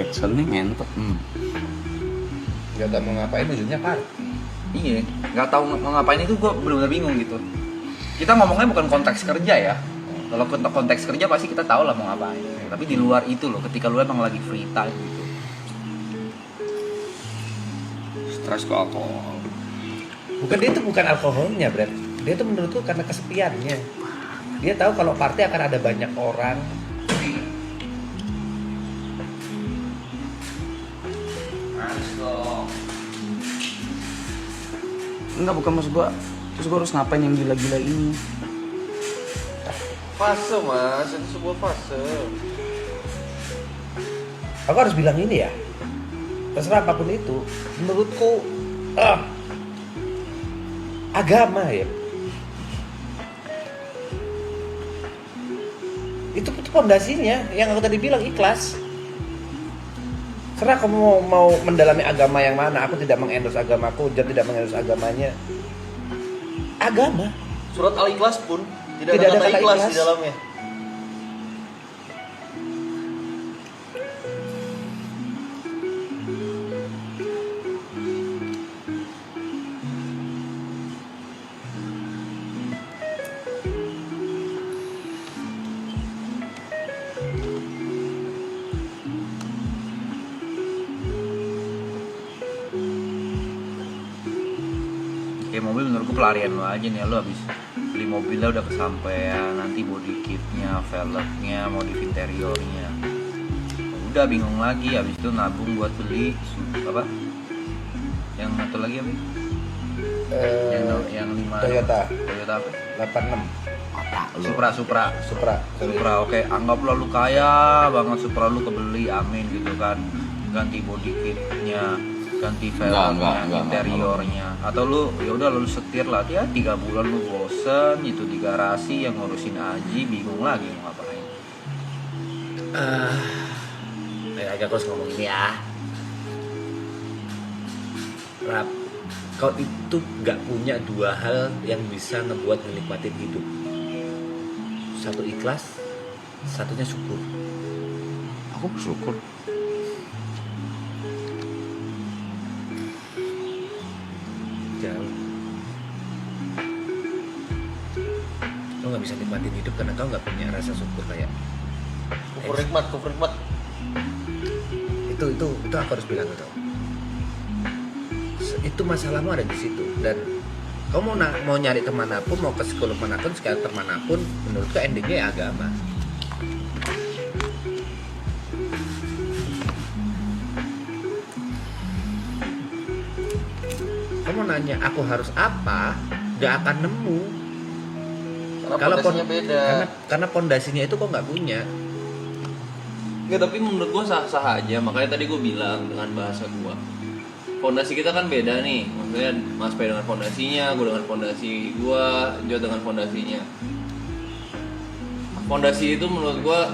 Backsound nih ngentot. Gak tau mau ngapain ujungnya party. Iya, nggak tahu mau ngapain itu gue benar-benar bingung gitu. Kita ngomongnya bukan konteks kerja ya. Kalau konteks kerja pasti kita tahu lah mau ngapain. Tapi di luar itu loh, ketika lu emang lagi free time gitu. Stres ke alkohol. Bukan, dia itu bukan alkoholnya, Brad. Dia itu menurutku karena kesepiannya. Dia tahu kalau party akan ada banyak orang. Enggak, bukan maksud gua. Terus gua harus ngapain yang gila-gila ini? Fase mas, itu sebuah fase. Aku harus bilang ini ya. Terserah apapun itu, menurutku agama ya. Itu pondasinya yang aku tadi bilang, ikhlas. Karena kamu mau mendalami agama yang mana, aku tidak mengendorse agamaku, Jan tidak mengendorse agamanya. Agama. Surat Al-Ikhlas pun tidak Tidak ada ada kata kata ikhlas ikhlas di dalamnya. Kayak mobil menurutku pelarian lo aja nih, lo habis beli mobilnya udah kesampaian, nanti body kitnya, velgnya, modif interiornya, udah bingung lagi, habis itu nabung buat beli apa? Yang satu lagi apa? Yang 5 Toyota apa? 86 Supra, oke, anggaplah lu kaya banget, Supra lu kebeli, amin gitu kan, ganti body kitnya, ganti velgnya, interiornya, atau lu ya udah lu setir lah ya 3 bulan lu bosen itu di garasi yang ngurusin Aji, bingung lagi mau ngapain. agak harus ngomong ini ya. Rap, kau itu gak punya 2 hal yang bisa ngebuat menikmatin hidup. Satu ikhlas, satunya syukur. Aku bersyukur. Jauh. Kau gak bisa nikmatin hidup karena kau gak punya rasa syukur kayak. Kufur nikmat. Itu aku harus bilang itu. Itu masalahmu ada di situ, dan kau mau nyari kemanapun, mau ke psikolog manapun, psikiater manapun, menurutku endingnya ya agama. Kamu nanya aku harus apa, gak akan nemu. Karena pondasinya beda. Karena pondasinya itu kok nggak punya. Nggak, tapi menurut gua sah-sah aja. Makanya tadi gua bilang dengan bahasa gua, fondasi kita kan beda nih. Maksudnya Mas P dengan fondasinya, gua dengan fondasi gua, Jo dengan fondasinya. Fondasi itu menurut gua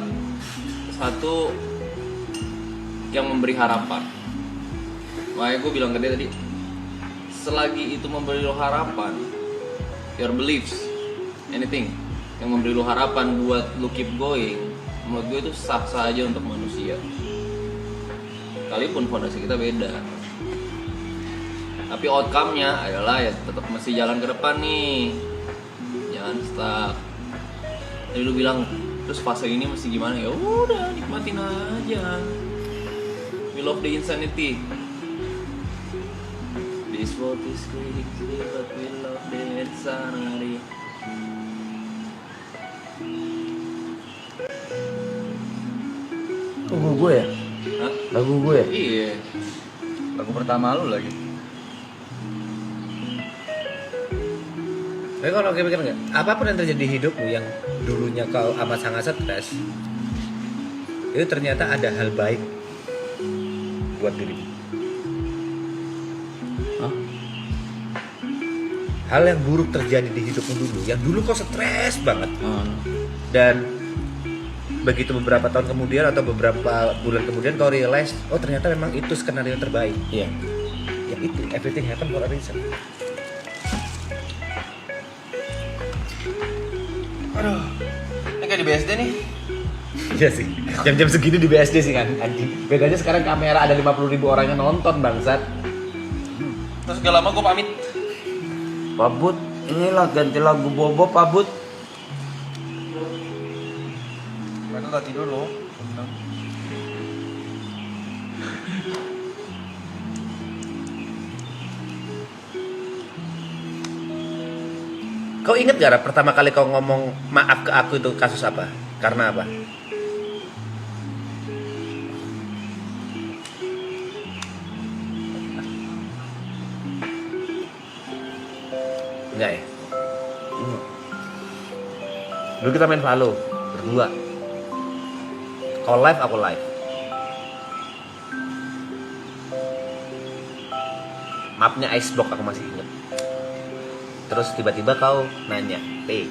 satu yang memberi harapan. Makanya gua bilang ke dia tadi, selagi itu memberi lo harapan, your beliefs, anything yang memberi lo harapan buat lo keep going, menurut gue itu sah-sah aja untuk manusia. Sekalipun fondasi kita beda, tapi outcome-nya adalah ya tetap mesti jalan ke depan nih, jangan stuck. Tadi lu bilang terus fase ini mesti gimana, ya udah nikmatin aja. We love the insanity. This world is crazy, but we love the insanity. Lagu gue ya? Hah? Lagu gue ya? Iya. Lagu pertama lu lagi. Tapi kalau kayak pikir nggak, apapun yang terjadi di hidupmu yang dulunya kau amat sangat stres, itu ternyata ada hal baik buat dirimu. Hah? Hal yang buruk terjadi di hidupmu dulu, yang dulu kau stres banget, dan begitu beberapa tahun kemudian atau beberapa bulan kemudian kau realize, oh ternyata memang itu skenario terbaik. Iya. Ya itu, everything happen for a reason. Aduh, ini kayak di BSD nih. Iya sih, jam-jam segini di BSD sih kan, anjing. Bedanya sekarang kamera ada 50.000 orang yang nonton, bangsat. Terus gak lama gue pamit. Pak Bud, inilah ganti lagu Bobo Pak Bud. Mereka ganti dulu. Kau inget gak Rap, pertama kali kau ngomong maaf ke aku itu kasus apa? Karena apa? Enggak ya? Dulu kita main Valo berdua. Kau live, aku live. Mapnya Iceblock aku masih inget. Terus tiba-tiba kau nanya, P,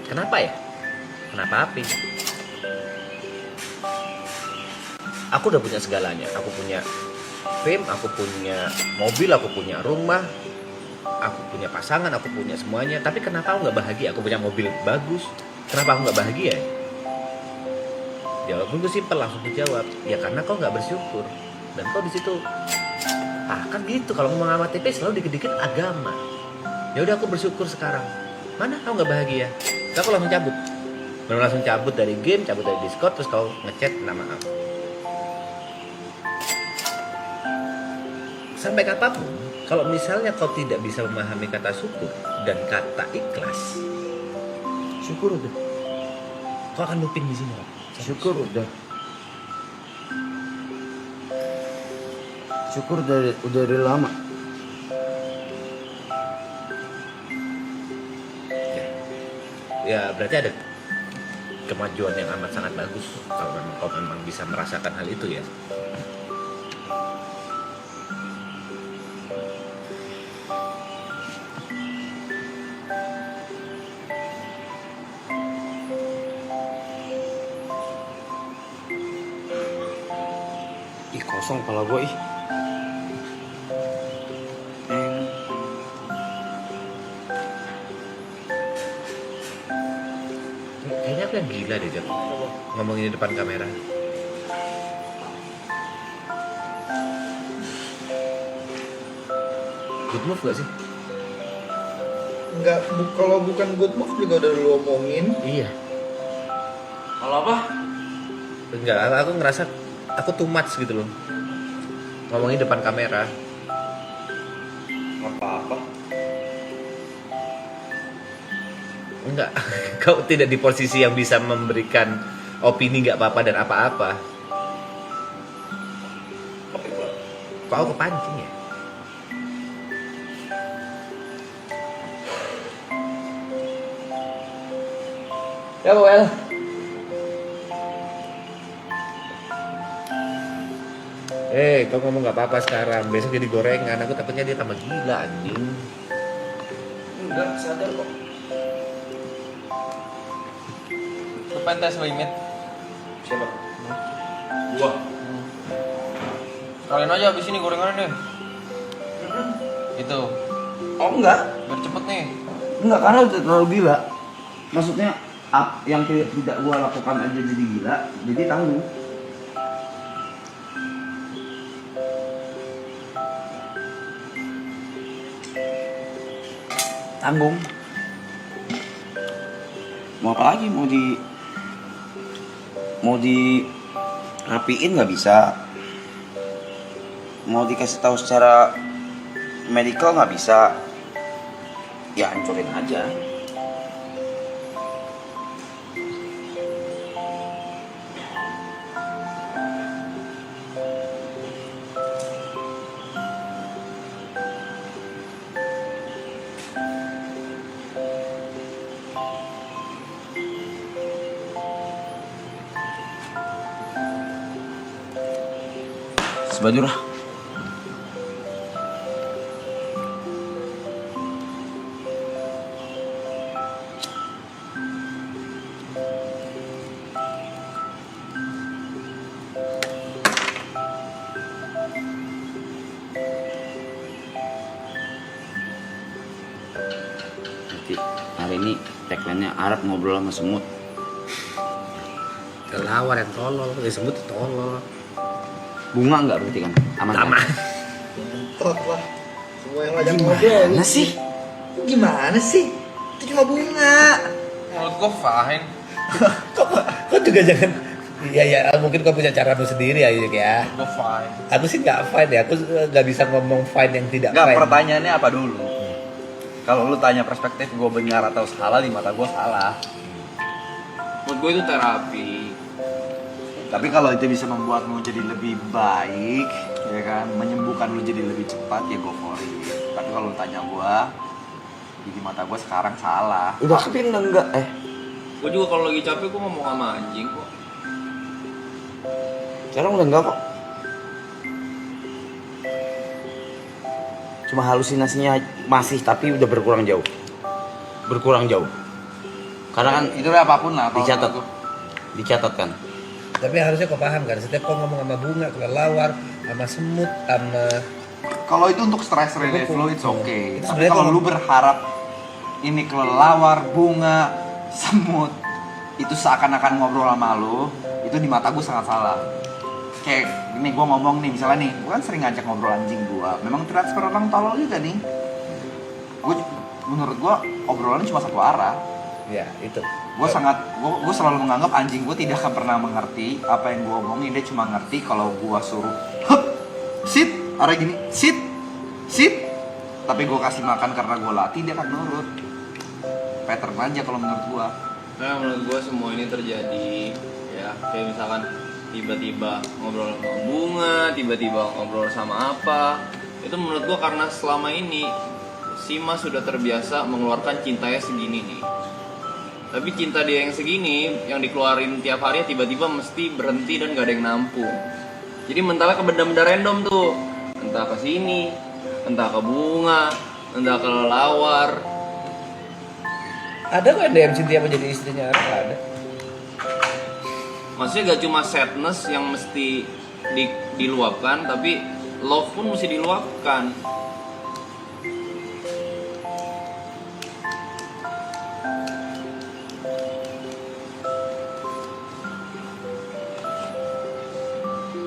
kenapa ya? Kenapa api? Aku udah punya segalanya. Aku punya fame, aku punya mobil, aku punya rumah, aku punya pasangan, aku punya semuanya. Tapi kenapa aku nggak bahagia? Aku punya mobil bagus. Kenapa aku nggak bahagia? Jawabanku gue simpel, langsung dijawab. Ya karena kau nggak bersyukur. Dan kau di situ, kan gitu. Kalau ngomong sama TP selalu dikit-dikit agama. Ya udah aku bersyukur sekarang. Mana kau nggak bahagia? Terus aku langsung cabut. Baru langsung cabut dari game, cabut dari Discord, terus kau ngechat minta maaf. Sampai kapanpun, kalau misalnya kau tidak bisa memahami kata syukur dan kata ikhlas, syukur udah. Kau akan looping di sini. Syukur udah. Syukur udah dari lama. Ya berarti ada kemajuan yang amat sangat bagus kalau memang kau memang bisa merasakan hal itu ya. Ih kosong kepala gue ih. Kayaknya aku yang gila deh Jok, ngomongin di depan kamera. Good move gak sih? Enggak, kalau bukan good move juga udah lu omongin. Iya. Kalau apa? Enggak, aku ngerasa aku too much gitu loh. Ngomongin depan kamera. Apa-apa. Enggak, kau tidak di posisi yang bisa memberikan opini nggak apa-apa dan apa-apa. Kok aku kepancing ya? Ya Boel. Kau ngomong nggak apa-apa sekarang. Besok jadi gorengan. Aku takutnya dia tambah gila anjing. Enggak sadar kok. Pentas limit. Siapa? Gua. Sekalian aja habis ini gorengannya deh. Itu. Oh enggak. Biar cepet nih. Enggak, karena udah terlalu gila. Maksudnya yang tidak gua lakukan aja jadi gila, jadi tanggung. Tanggung. Mau apa lagi? Mau di rapiin nggak bisa. Mau dikasih tahu secara medical nggak bisa. Ya hancurin aja. Sebajurah. Nanti hari ini tagline-nya Arab ngobrol sama semut. Kelawar yang tolol, disebut tolol. Bunga nggak berarti kan? Aman. Aman. Trot lah. Semua yang ngajak ngobrol. Gimana sih? Gimana sih? Itu cuma bunga. Menurut gue fine. Kau juga jangan. Ya mungkin kau punya caramu sendiri ya Yuk ya. Gue fine. Aku sih nggak fine ya. Aku nggak bisa ngomong fine yang tidak Enggak, fine. pertanyaannya apa dulu? Kalau lu tanya perspektif gue benar atau salah, di mata gue salah. Menurut gue itu terapi. Tapi kalau itu bisa membuatmu jadi lebih baik, ya kan, menyembuhkan lu jadi lebih cepat, ya go for it. Tapi kalau lu tanya gue, di mata gue sekarang salah. Udah tapi enggak. Gue juga kalau lagi capek gue ngomong sama anjing kok. Sekarang udah enggak kok. Cuma halusinasinya masih tapi udah berkurang jauh. Karena kan Itu udah apapun lah. kalau dicatat. menurut Dicatat kan. Tapi harusnya kau paham kan. Setiap kau ngomong sama bunga, kelelawar, sama semut, sama Kalau itu untuk stress relief lo, it's okay. Itu Tapi sebenarnya kalau kalau- lu berharap ini kelelawar, bunga, semut itu seakan-akan ngobrol sama lu, itu di mata gue sangat salah. Kayak gini, gue ngomong nih, misalnya nih, gue kan sering ngajak ngobrol anjing gue. Memang transfer orang tolol juga nih. Menurut gue obrolannya cuma satu arah. ya itu. Gue selalu menganggap anjing gue tidak akan pernah mengerti apa yang gue omongin. Dia cuma ngerti kalau gue suruh hup, sit, arah gini, sit. Tapi gue kasih makan karena gue latih, dia akan nurut. Pattern aja kalau menurut gue. Nah menurut gue semua ini terjadi ya kayak misalkan tiba-tiba ngobrol sama bunga, tiba-tiba ngobrol sama apa. Itu menurut gue karena selama ini si Mas sudah terbiasa mengeluarkan cintanya segini nih. Tapi cinta dia yang segini, yang dikeluarin tiap hari tiba-tiba mesti berhenti dan gak ada yang nampung. Jadi mentalnya ke benda-benda random tuh. Entah ke sini, entah ke bunga, entah ke lelawar. Ada kok yang DM Cynthia menjadi istrinya Ara? Ada. Maksudnya gak cuma sadness yang mesti diluapkan, tapi love pun mesti diluapkan.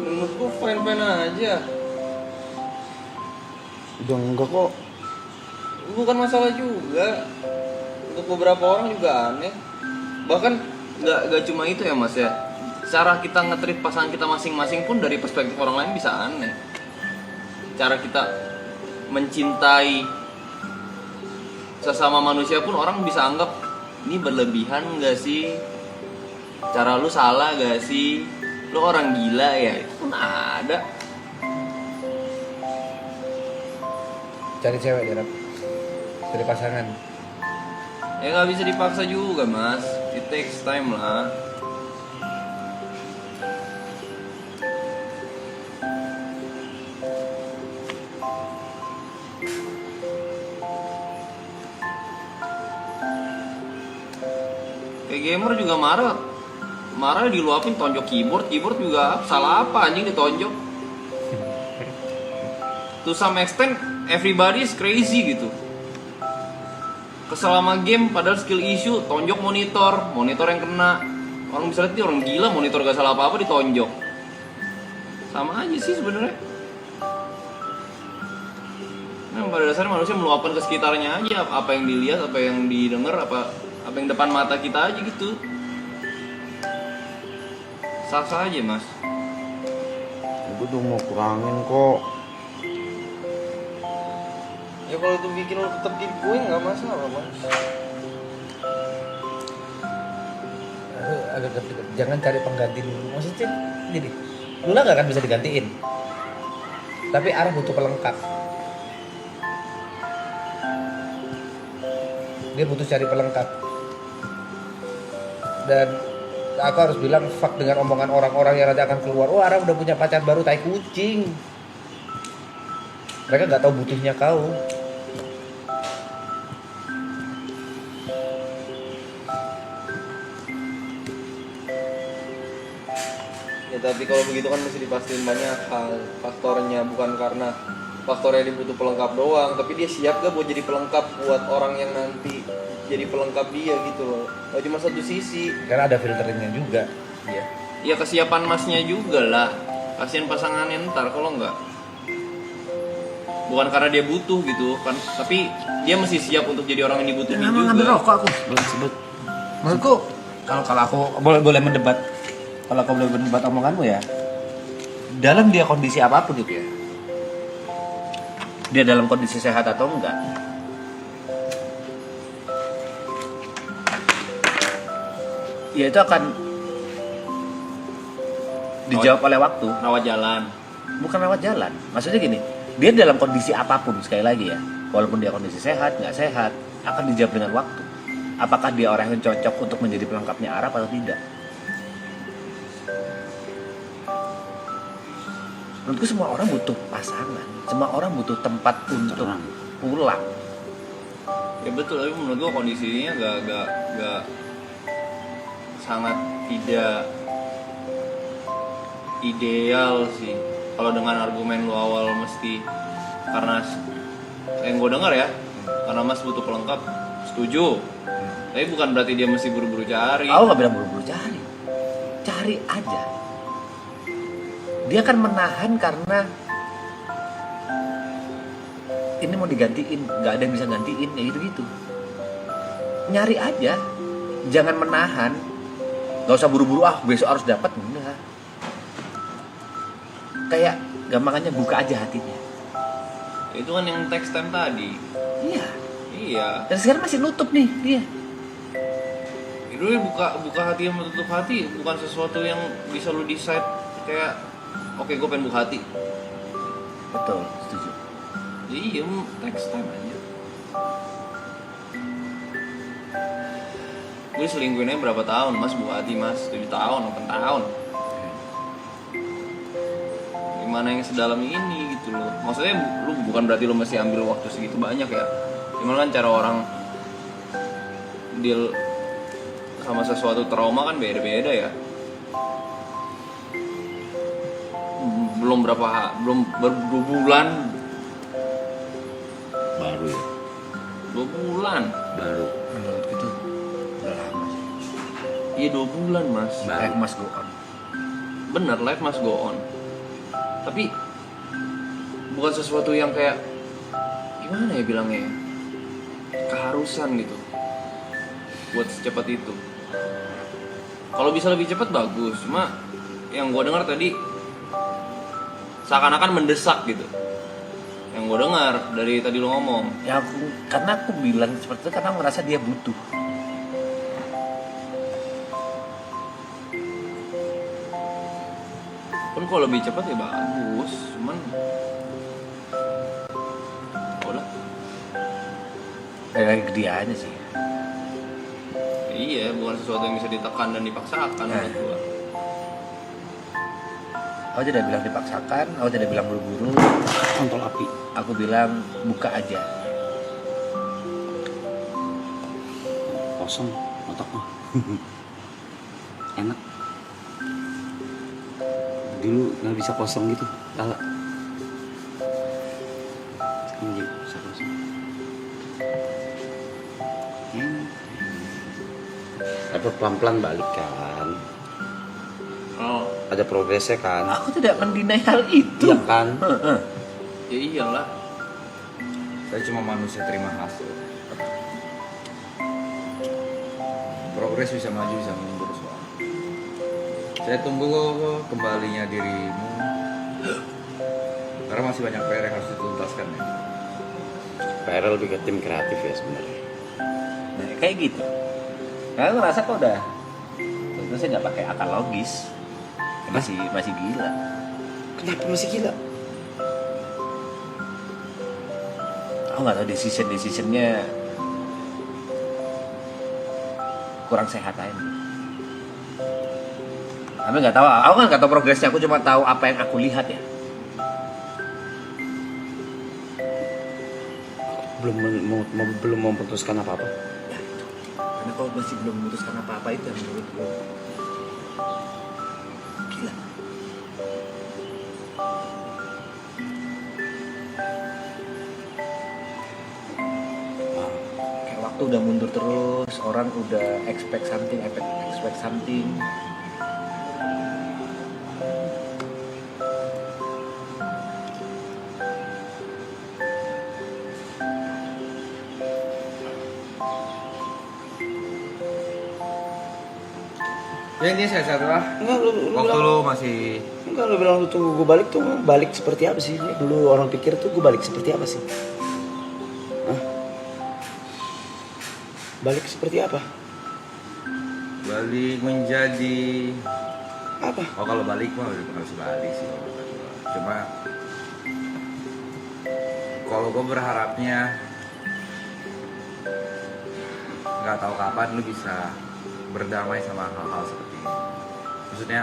Menurutku fine-fine aja. Udah enggak kok. Bukan masalah juga. Untuk beberapa orang juga aneh. Bahkan nggak cuma itu ya Mas ya. Cara kita nge-treat pasangan kita masing-masing pun dari perspektif orang lain bisa aneh. Cara kita mencintai sesama manusia pun orang bisa anggap ini berlebihan nggak sih? Cara lu salah nggak sih? Lu orang gila ya? Itu pun ada. Cari cewek ya, Rap. Cari pasangan. Ya nggak bisa dipaksa juga Mas. It takes time lah. Kayak gamer juga marah diluapin tonjok keyboard juga salah apa anjing ditonjok. To some extent everybody is crazy gitu. Kesel sama game padahal skill issue tonjok monitor yang kena. Orang bisa lihat dia orang gila, monitor gak salah apa-apa ditonjok. Sama aja sih sebenarnya. Nah, pada dasarnya manusia meluapkan ke sekitarnya aja apa yang dilihat, apa yang didengar, apa yang depan mata kita aja gitu. Sah-sah aja Mas. Gue udah mau kurangin kok. Ya kalau itu bikin lo tetap keep going nggak masalah Mas. Agak jangan cari pengganti dulu. Maksudnya gini, Luna nggak akan bisa digantiin. Tapi Ara butuh pelengkap. Dia butuh cari pelengkap. Dan aku harus bilang fuck dengan omongan orang-orang yang nanti akan keluar. Oh, Ara udah punya pacar baru, tai kucing. Mereka nggak tahu butuhnya kau. Ya tapi kalau begitu kan mesti dipastiin banyak hal faktornya, bukan karena faktornya dia butuh pelengkap doang, tapi dia siap gak buat jadi pelengkap buat orang yang nanti jadi pelengkap dia gitu loh. Gak cuma satu sisi. Karena ada filteringnya juga. Iya. Ya kesiapan Masnya juga lah. Kasihan pasangannya ntar kalau enggak. bukan karena dia butuh gitu kan, tapi dia masih siap untuk jadi orang yang dibutuhin juga. Ngambil rokok aku. Sebut. Menurutku kalau aku boleh mendebat, kalau aku boleh mendebat omonganmu ya, dalam dia kondisi apapun gitu ya, dia dalam kondisi sehat atau enggak, ya itu akan dijawab oleh waktu. Rawat jalan. Bukan lewat jalan, maksudnya gini, dia dalam kondisi apapun, sekali lagi ya, walaupun dia kondisi sehat nggak sehat, akan dijawab dengan waktu. Apakah dia orang yang cocok untuk menjadi pelengkapnya Arab atau tidak? Menurutku semua orang butuh pasangan, semua orang butuh tempat untuk pulang. Ya betul, tapi menurut gua kondisinya gak sangat tidak ideal sih. Kalau dengan argumen lu awal mesti karena yang gue dengar ya, karena Mas butuh pelengkap, setuju. Tapi bukan berarti dia mesti buru-buru cari. Aku nggak bilang buru-buru cari, cari aja. Dia akan menahan karena ini mau digantiin, nggak ada yang bisa gantiin, ya gitu-gitu. Nyari aja, jangan menahan. Gak usah buru-buru, besok harus dapat, enggak. Kayak gampangannya buka aja hatinya. Itu kan yang text time tadi. Iya. Iya. Dan sekarang masih nutup nih dia. Itu buka hati sama tutup hati bukan sesuatu yang bisa lu decide kayak oke, gue pengen buka hati. Betul, setuju. Iya, text time aja. Gue selingkuhinnya berapa tahun, Mas? Buka hati, Mas. 7 tahun, 8 tahun. Gimana yang sedalam ini gitu loh. Maksudnya lu bukan berarti lu mesti ambil waktu segitu banyak ya. Gimana kan cara orang deal sama sesuatu trauma kan beda-beda ya. Belum berbulan Baru ya. 2 bulan. Baru. Menurutku itu udah lama sih. Iya 2 bulan, Mas. Life must go on. Bener, life must go on. Tapi bukan sesuatu yang kayak gimana ya bilangnya ya, keharusan gitu buat secepat itu. Kalau bisa lebih cepat bagus, cuma yang gue dengar tadi seakan-akan mendesak gitu. Yang gue dengar dari tadi lo ngomong. Ya karena aku bilang seperti itu karena aku merasa dia butuh. Pun kalau lebih cepat ya bagus, cuman udah. Dari dia aja sih. Iya, bukan sesuatu yang bisa ditekan dan dipaksakan menurut gua. Aku tidak bilang dipaksakan, aku tidak bilang buru-buru. Kontol api. Aku bilang buka aja. Kosong otak mah. Enak. Dulu nggak bisa kosong gitu, lala. Sekarang jadi bisa kosong. Tapi pelan-pelan balik kan. Oh, Ada progresnya kan. Aku tidak mendinai hal itu. Iya kan. ya iyalah. Saya cuma manusia terima hasil. Progres bisa maju, bisa mundur soal. Saya tunggu kembalinya dirimu. Karena masih banyak PR yang harus dituntaskan ya. PR lebih ke tim kreatif ya sebenarnya. Nah, kayak gitu. Nah, aku ngerasa kok udah terus saya nggak pakai akal logis. Masih gila. Kenapa masih gila? Aku nggak tahu decisionnya kurang sehat aja. Tapi nggak tahu. Aku kan nggak tahu progresnya. Aku cuma tahu apa yang aku lihat ya. Belum memutuskan apa-apa. Ya itu. Karena kalau masih belum memutuskan apa-apa itu yang menurut gue gila. Kayak waktu udah mundur terus, orang udah expect something. Ya ini sehat-sehat lah. Enggak, lu Waktu bilang, lu masih enggak, lu bilang lu tunggu gue balik tuh, balik seperti apa sih? Dulu orang pikir tuh gue balik seperti apa sih? Hah? Balik seperti apa? balik menjadi Apa? oh kalau balik mah udah harus balik sih kalau kata gua. Cuma kalau gue berharapnya nggak tahu kapan lu bisa berdamai sama hal-hal seperti ini. Maksudnya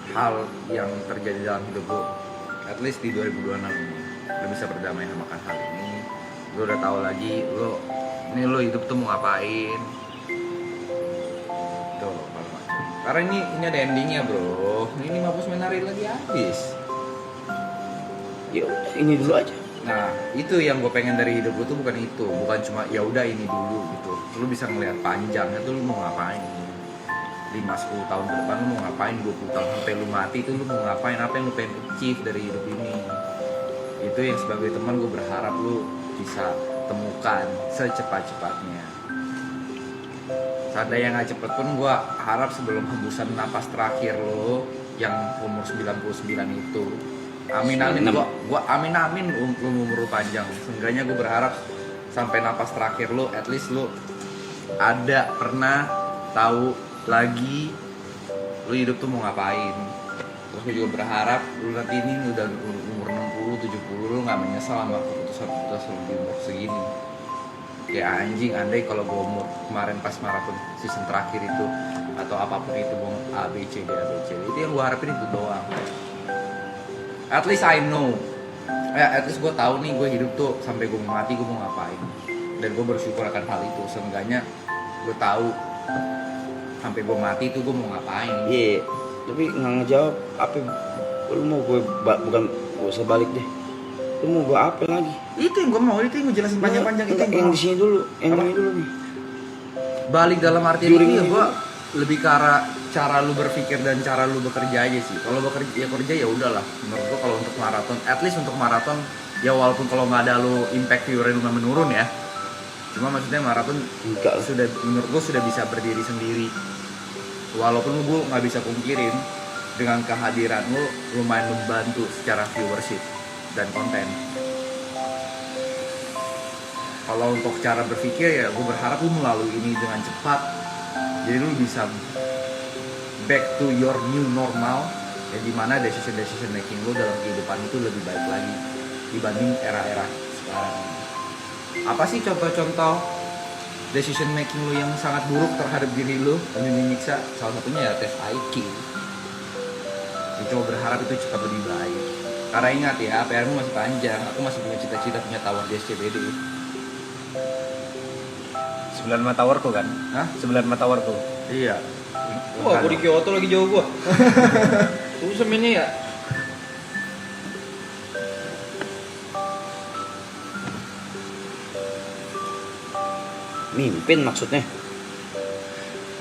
hal yang terjadi dalam hidup lu, at least di 2026 ini lu bisa berdamai sama hal ini. Lu udah tahu lagi lu hidup tuh mau ngapain. Tuh, karena ini ada endingnya bro. Ini 59 hari lagi habis. Ya udah, ini dulu aja. Nah, itu yang gue pengen dari hidup gue tuh bukan itu, bukan cuma ya udah ini dulu gitu. Lu bisa ngelihat panjangnya tuh lu mau ngapain. 5-10 tahun ke depan lu mau ngapain, 20 tahun sampai lu mati tuh lu mau ngapain, apa yang lu pengen achieve dari hidup ini. Itu yang sebagai teman gue berharap lu bisa temukan secepat-cepatnya. Seandainya nggak cepet pun gue harap sebelum hembusan napas terakhir lo yang umur 99 itu, amin gua amin lu umur panjang. Seenggaknya gue berharap sampai napas terakhir lo, at least lo ada pernah tahu lagi lo hidup tuh mau ngapain. Terus gue juga berharap lo nanti ini udah umur 60, 70 lo nggak menyesal sama keputusan lo di umur segini. Kayak anjing, andai kalau gue umur kemarin pas maraton season terakhir itu atau apapun itu gue A B C D itu yang gue harapin itu doang. At least I know, at least gue tahu nih gue hidup tuh sampai gue mau mati gue mau ngapain, dan gue bersyukur akan hal itu. Seenggaknya gue tahu sampai gue mati itu gue mau ngapain. Iya, tapi nggak ngejawab apa. Lu mau gue bukan gak usah balik deh. Lu mau gue apa lagi? Itu yang gue mau, itu yang gue jelasin panjang-panjang itu yang mau. di sini dulu, yang Apa? ini dulu nih. Balik dalam artian During itu ya ini gue lebih ke arah cara lu berpikir dan cara lu bekerja aja sih. Kalau kerja ya udahlah. Menurut gue kalau untuk maraton, at least untuk maraton ya walaupun kalau nggak ada lu impact viewer lu menurun ya. Cuma maksudnya maraton Enggak lah. sudah menurut gue sudah bisa berdiri sendiri. Walaupun gue nggak bisa pungkirin dengan kehadiran lu lumayan membantu secara viewership dan konten. Kalau untuk cara berpikir ya gue berharap lu melalui ini dengan cepat, jadi lu bisa back to your new normal, ya dimana decision making lu dalam kehidupan itu lebih baik lagi dibanding era-era sekarang. Apa sih contoh-contoh decision making lu yang sangat buruk terhadap diri lu dan menyiksa? Salah satunya ya tes IQ. Ya, coba berharap itu cepat lebih baik. Karena ingat ya, PR-mu masih panjang. Aku masih punya cita-cita punya tower di SCBD. 9 towerku kan? Hah? 9 towerku. Iya. Wah, gue di Kyoto lagi jauh gua. Susah ini ya. Mimpin maksudnya?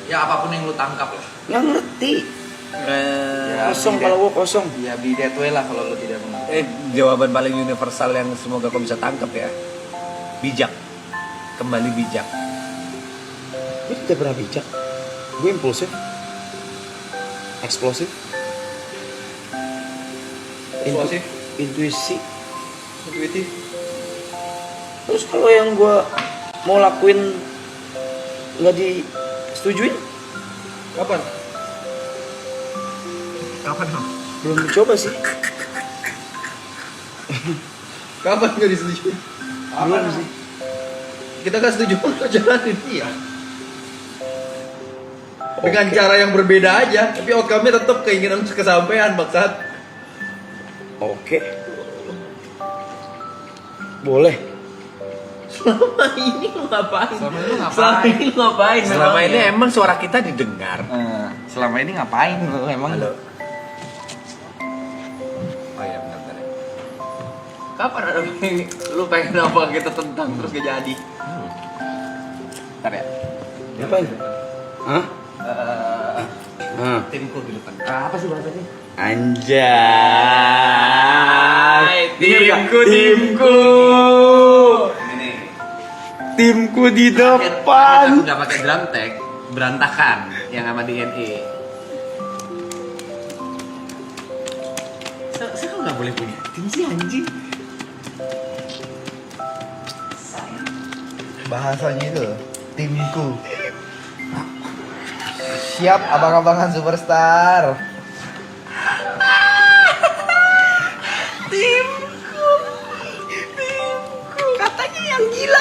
Ya apapun yang lu tangkap lah. Nggak ngerti. Ya, Kosong be kalau that- gua kosong. Ya be that way lah kalau lu tidak mengerti. Jawaban paling universal yang semoga kau bisa tangkap ya. Bijak. Kembali bijak. Gue tidak pernah bijak. Gue impulsif, eksplosif, Eksplosif? intuisi. Intuitif. Terus kalau yang gue mau lakuin nggak disetujuin, Kapan? Kapan dong? belum dicoba sih. Kapan nggak disetujui? Belum sih. Kita nggak setuju pun kok jalanin. Iya. Dengan cara yang berbeda aja, tapi outcome-nya tetap keinginan kesampaian, bangsat. Oke. Boleh. Selama ini lu ngapain? Selama ini lu ngapain? Selama ini lu ngapain? Selama ini memangnya? emang suara kita didengar. Selama ini ngapain lu emang? Halo. Oh iya benar ya. Kapan ada ini? Lu pengen apa kita tentang terus gak jadi? Bentar ya. Ngapain? Hah? Hah? Timku di depan. Apa sih bahasanya? Anjay. Timku, timku. Ini. Timku di Aku depan. nggak pakai drum tag, berantakan yang sama DNA. nggak boleh punya tim sih anjing? Bahasanya itu timku. Siap abang-abangan superstar. Timku. Katanya yang gila